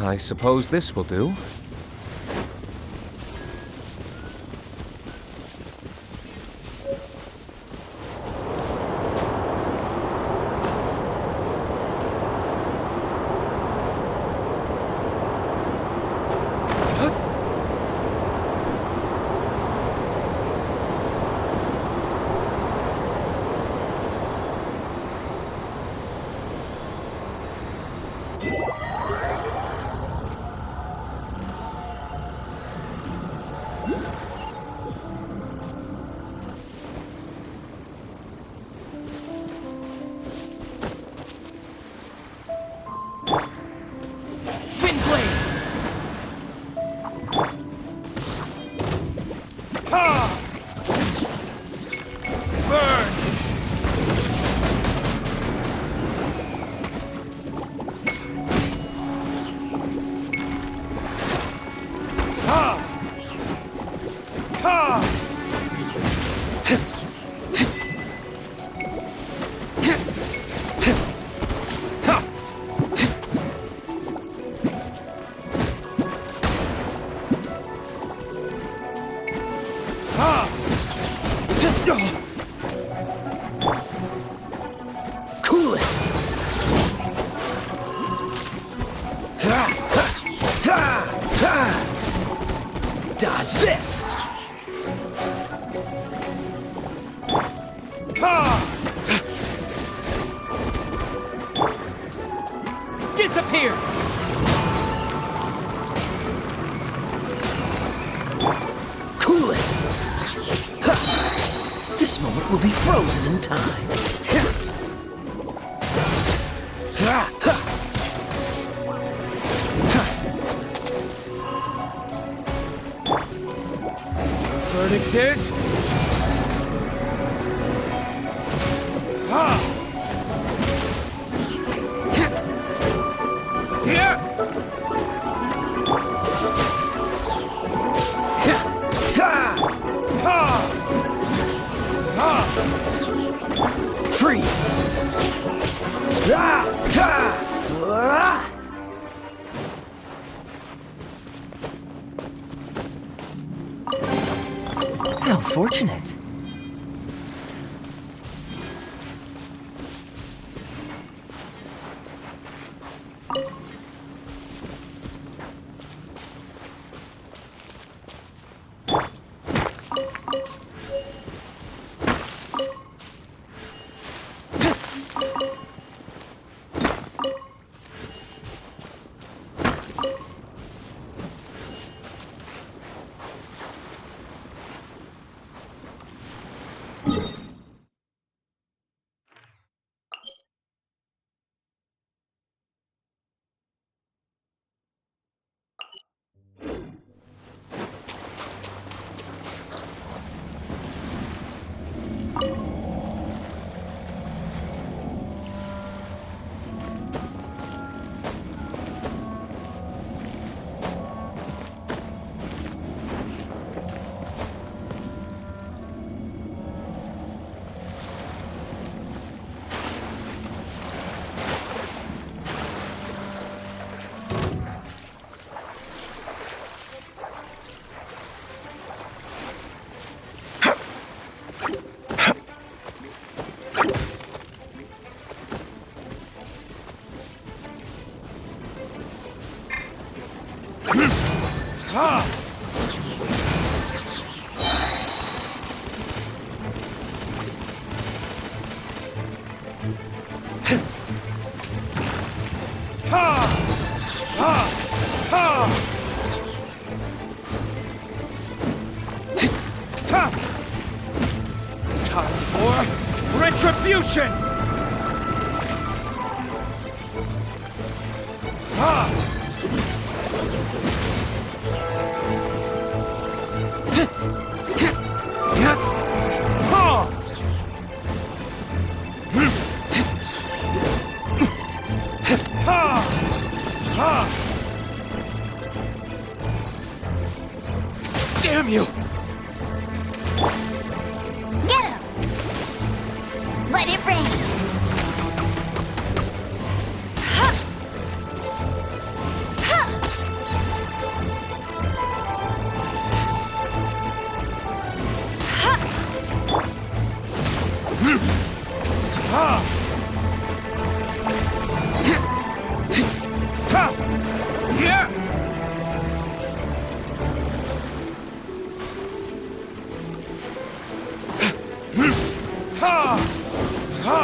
I suppose this will do. Cool it! Dodge this! Disappear! Cool it! This moment will be frozen in time. Verdict is... you! Get him! Let it rain! Ha! Ha! Ha! Ha! Ha! Yeah! Ha! Ha!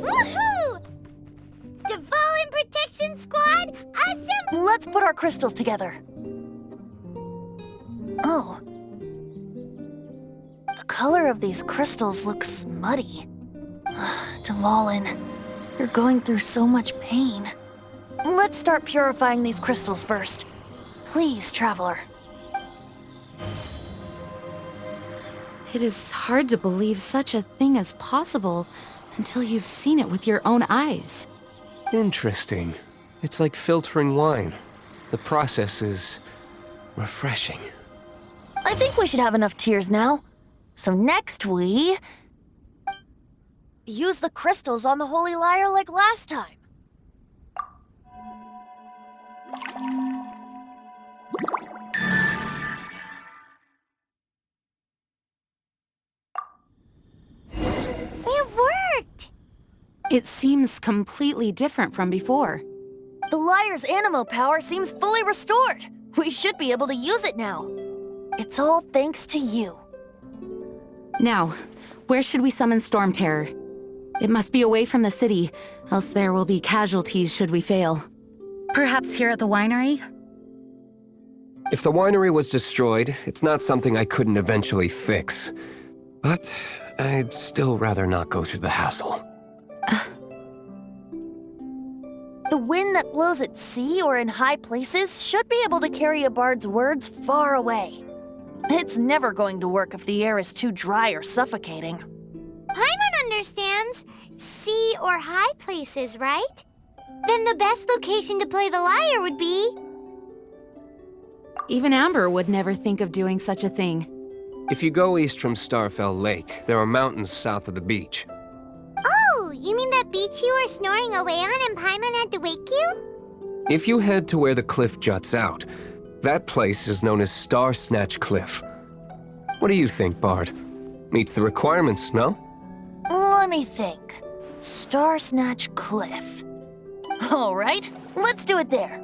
Woohoo! Dvalin Protection Squad, assemble! Let's put our crystals together. Oh. The color of these crystals looks muddy. Dvalin, you're going through so much pain. Let's start purifying these crystals first. Please, Traveler. It is hard to believe such a thing is possible until you've seen it with your own eyes. Interesting. It's like filtering wine. The process is refreshing. I think we should have enough tears now. So next we... use the crystals on the Holy Lyre like last time. It worked! It seems completely different from before. The lyre's animo power seems fully restored. We should be able to use it now. It's all thanks to you. Now, where should we summon Storm Terror? It must be away from the city, else there will be casualties should we fail. Perhaps here at the winery? If the winery was destroyed, it's not something I couldn't eventually fix. But I'd still rather not go through the hassle. The wind that blows at sea or in high places should be able to carry a bard's words far away. It's never going to work if the air is too dry or suffocating. Paimon understands sea or high places, right? Then the best location to play the lyre would be... Even Amber would never think of doing such a thing. If you go east from Starfell Lake, there are mountains south of the beach. Oh, you mean that beach you were snoring away on and Paimon had to wake you? If you head to where the cliff juts out, that place is known as Star Snatch Cliff. What do you think, Bard? Meets the requirements, no? Let me think. Star Snatch Cliff. All right, let's do it there.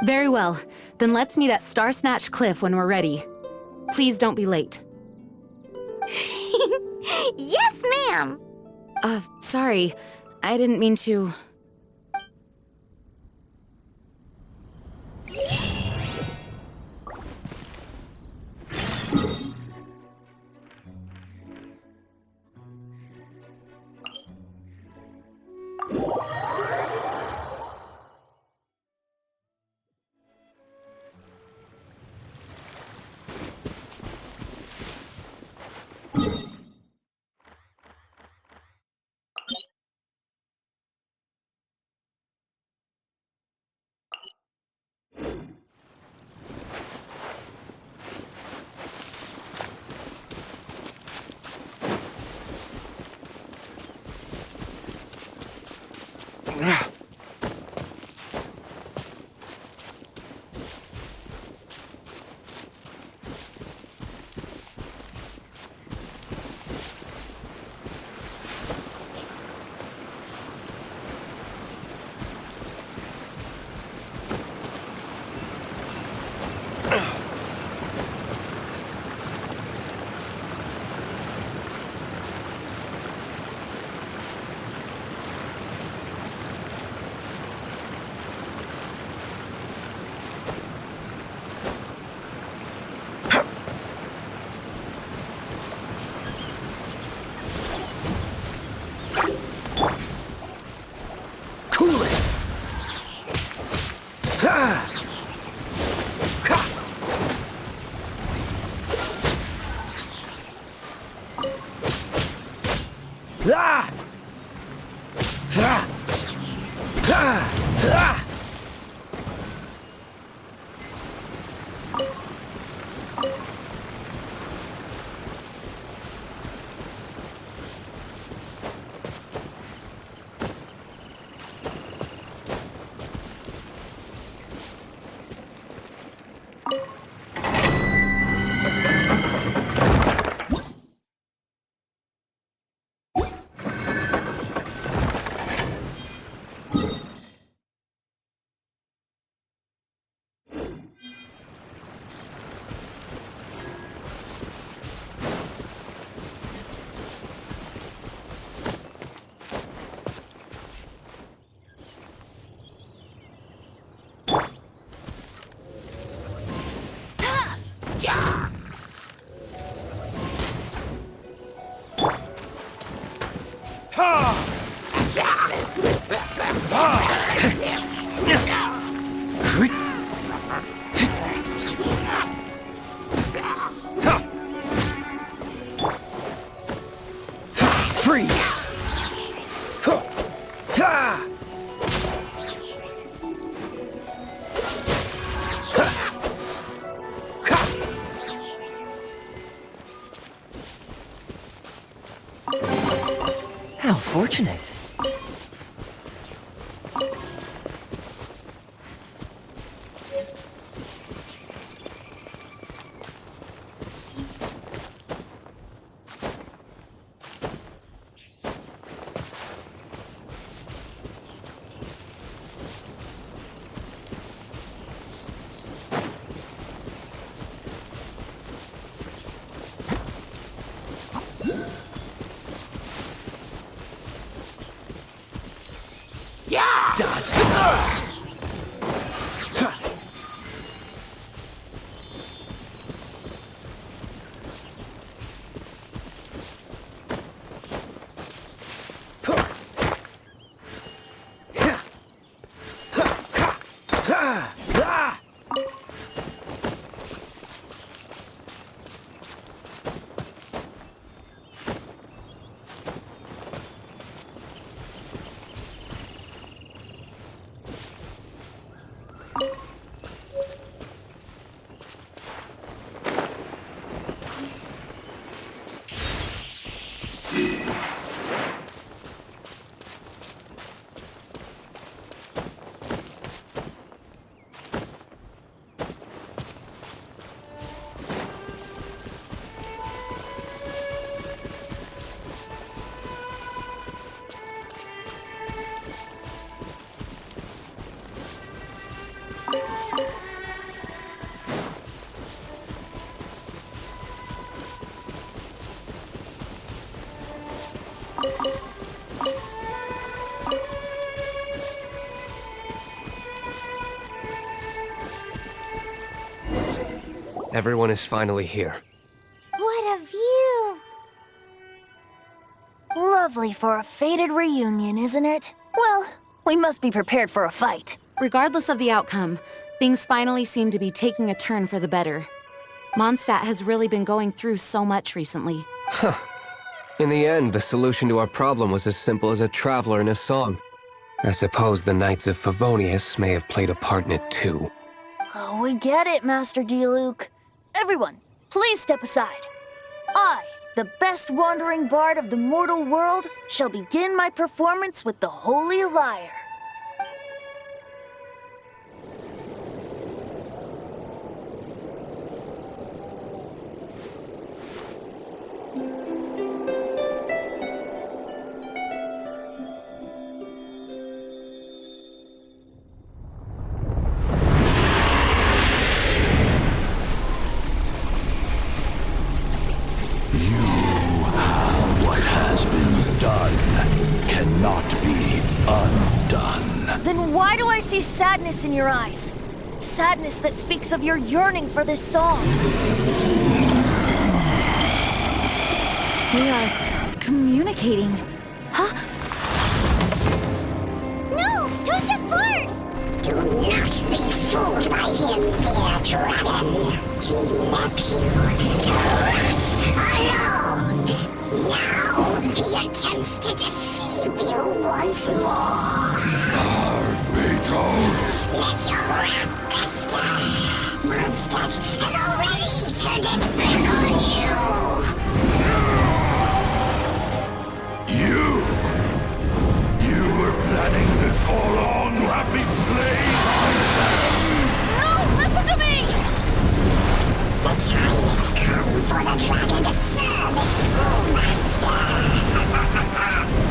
Very well. Then let's meet at Star Snatch Cliff when we're ready. Please don't be late. Yes, ma'am. Sorry. I didn't mean to... Freeze! How fortunate. Dodge. Everyone is finally here. What a view! Lovely for a fated reunion, isn't it? Well, we must be prepared for a fight. Regardless of the outcome, things finally seem to be taking a turn for the better. Mondstadt has really been going through so much recently. Huh. In the end, the solution to our problem was as simple as a traveler in a song. I suppose the Knights of Favonius may have played a part in it too. Oh, we get it, Master Diluc. Everyone, please step aside. I, the best wandering bard of the mortal world, shall begin my performance with the Holy Lyre. What has been done cannot be undone. Then why do I see sadness in your eyes? Sadness that speaks of your yearning for this song. They are communicating. Huh? No! Don't depart! Do not be fooled by him, dear dragon. He left you to rot alone. Now he attempts to deceive you once more. Beetles. Let your wrath fester. Mondstadt has already turned its back on You were planning this all along to have me slain by them. No, listen to me! The time has come for the dragon to serve its true master.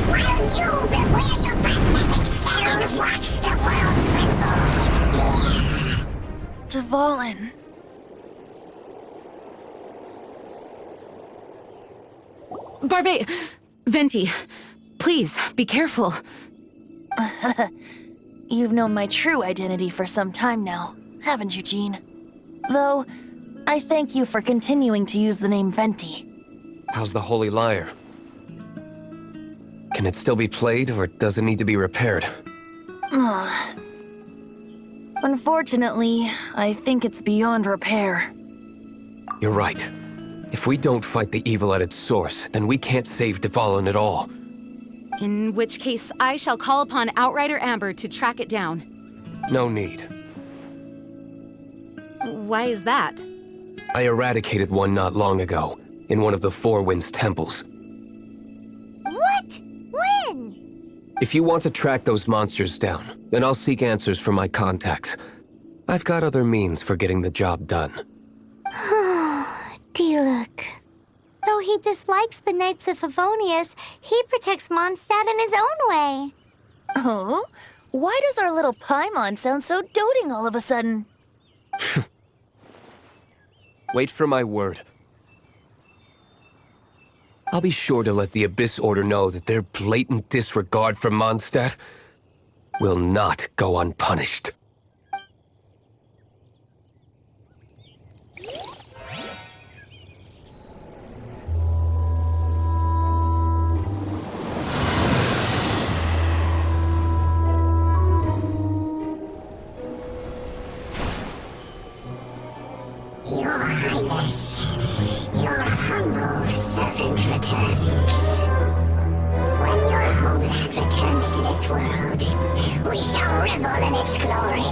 While you beware your pathetic selves, watch the world tremble with fear. Dvalin. Venti, please, be careful. You've known my true identity for some time now, haven't you, Jean? Though, I thank you for continuing to use the name Venti. How's the Holy Lyre? Can it still be played, or does it need to be repaired? Unfortunately, I think it's beyond repair. You're right. If we don't fight the evil at its source, then we can't save Dvalin at all. In which case, I shall call upon Outrider Amber to track it down. No need. Why is that? I eradicated one not long ago, in one of the Four Winds temples. What? When? If you want to track those monsters down, then I'll seek answers from my contacts. I've got other means for getting the job done. Diluc. Though he dislikes the Knights of Favonius, he protects Mondstadt in his own way. Oh? Why does our little Paimon sound so doting all of a sudden? Wait for my word. I'll be sure to let the Abyss Order know that their blatant disregard for Mondstadt will not go unpunished. Your Highness, your humble servant returns. When your homeland returns to this world, we shall revel in its glory.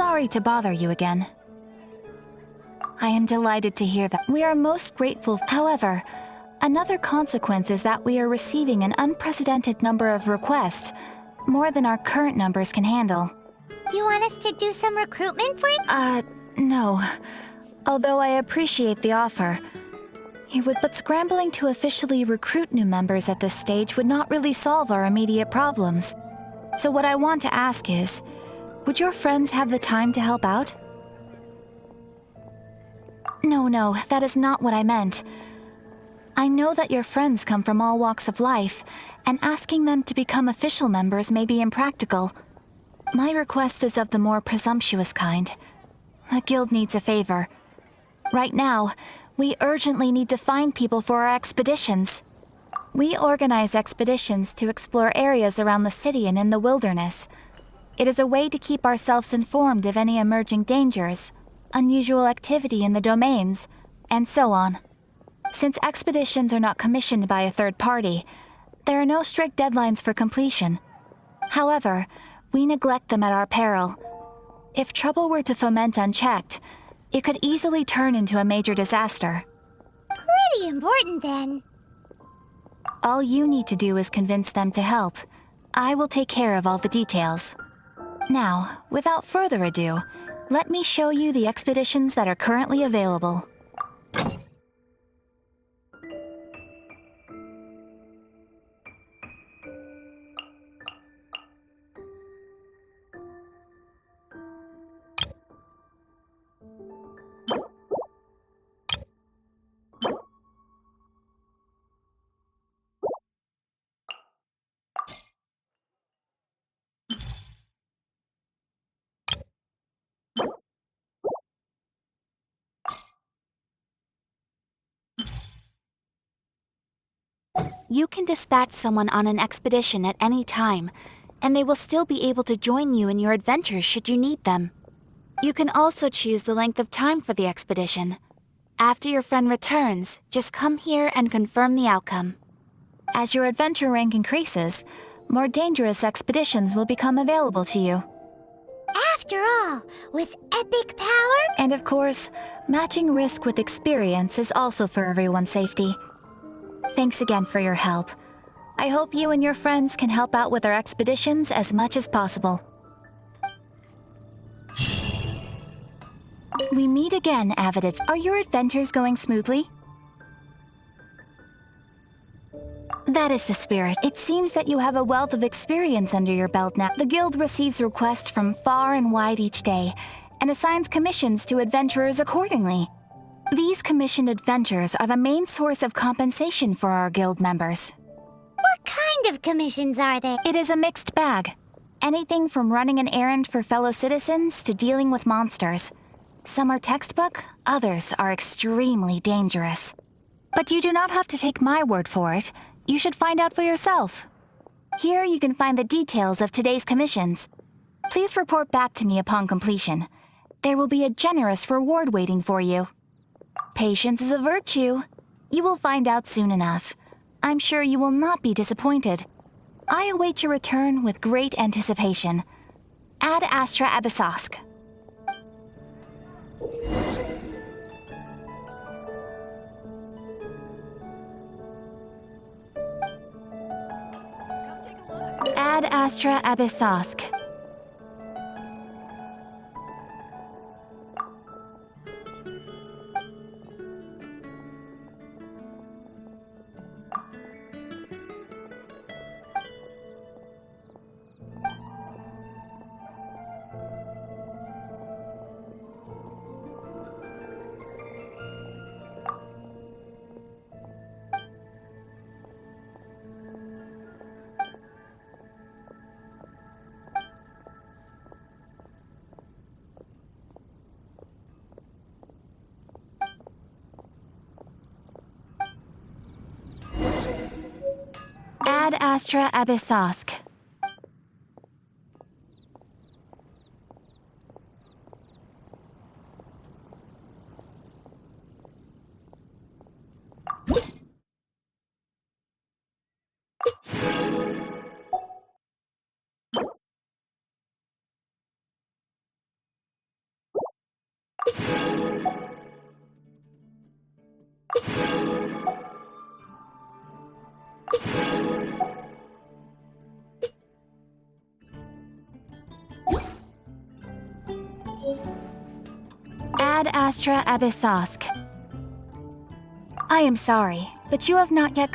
sorry to bother you again. I am delighted to hear that. We are most grateful. However, another consequence is that we are receiving an unprecedented number of requests, more than our current numbers can handle. You want us to do some recruitment for you? No. Although I appreciate the offer. But scrambling to officially recruit new members at this stage would not really solve our immediate problems. So what I want to ask is, would your friends have the time to help out? No, that is not what I meant. I know that your friends come from all walks of life, and asking them to become official members may be impractical. My request is of the more presumptuous kind. The guild needs a favor. Right now, we urgently need to find people for our expeditions. We organize expeditions to explore areas around the city and in the wilderness. It is a way to keep ourselves informed of any emerging dangers, unusual activity in the domains, and so on. Since expeditions are not commissioned by a third party, there are no strict deadlines for completion. However, we neglect them at our peril. If trouble were to foment unchecked, it could easily turn into a major disaster. Pretty important then. All you need to do is convince them to help. I will take care of all the details. Now, without further ado, let me show you the expeditions that are currently available. You can dispatch someone on an expedition at any time, and they will still be able to join you in your adventures should you need them. You can also choose the length of time for the expedition. After your friend returns, just come here and confirm the outcome. As your adventure rank increases, more dangerous expeditions will become available to you. After all, with epic power? And of course, matching risk with experience is also for everyone's safety. Thanks again for your help. I hope you and your friends can help out with our expeditions as much as possible. We meet again, Avid. Are your adventures going smoothly? That is the spirit. It seems that you have a wealth of experience under your belt now. The guild receives requests from far and wide each day, and assigns commissions to adventurers accordingly. These commissioned adventures are the main source of compensation for our guild members. What kind of commissions are they? It is a mixed bag. Anything from running an errand for fellow citizens to dealing with monsters. Some are textbook, others are extremely dangerous. But you do not have to take my word for it. You should find out for yourself. Here you can find the details of today's commissions. Please report back to me upon completion. There will be a generous reward waiting for you. Patience is a virtue. You will find out soon enough. I'm sure you will not be disappointed. I await your return with great anticipation. Ad Astra Abyssosk. Ad Astra Abyssosk. Ad Astra Abyssosk. Ad Astra Abyssosk. I am sorry, but you have not yet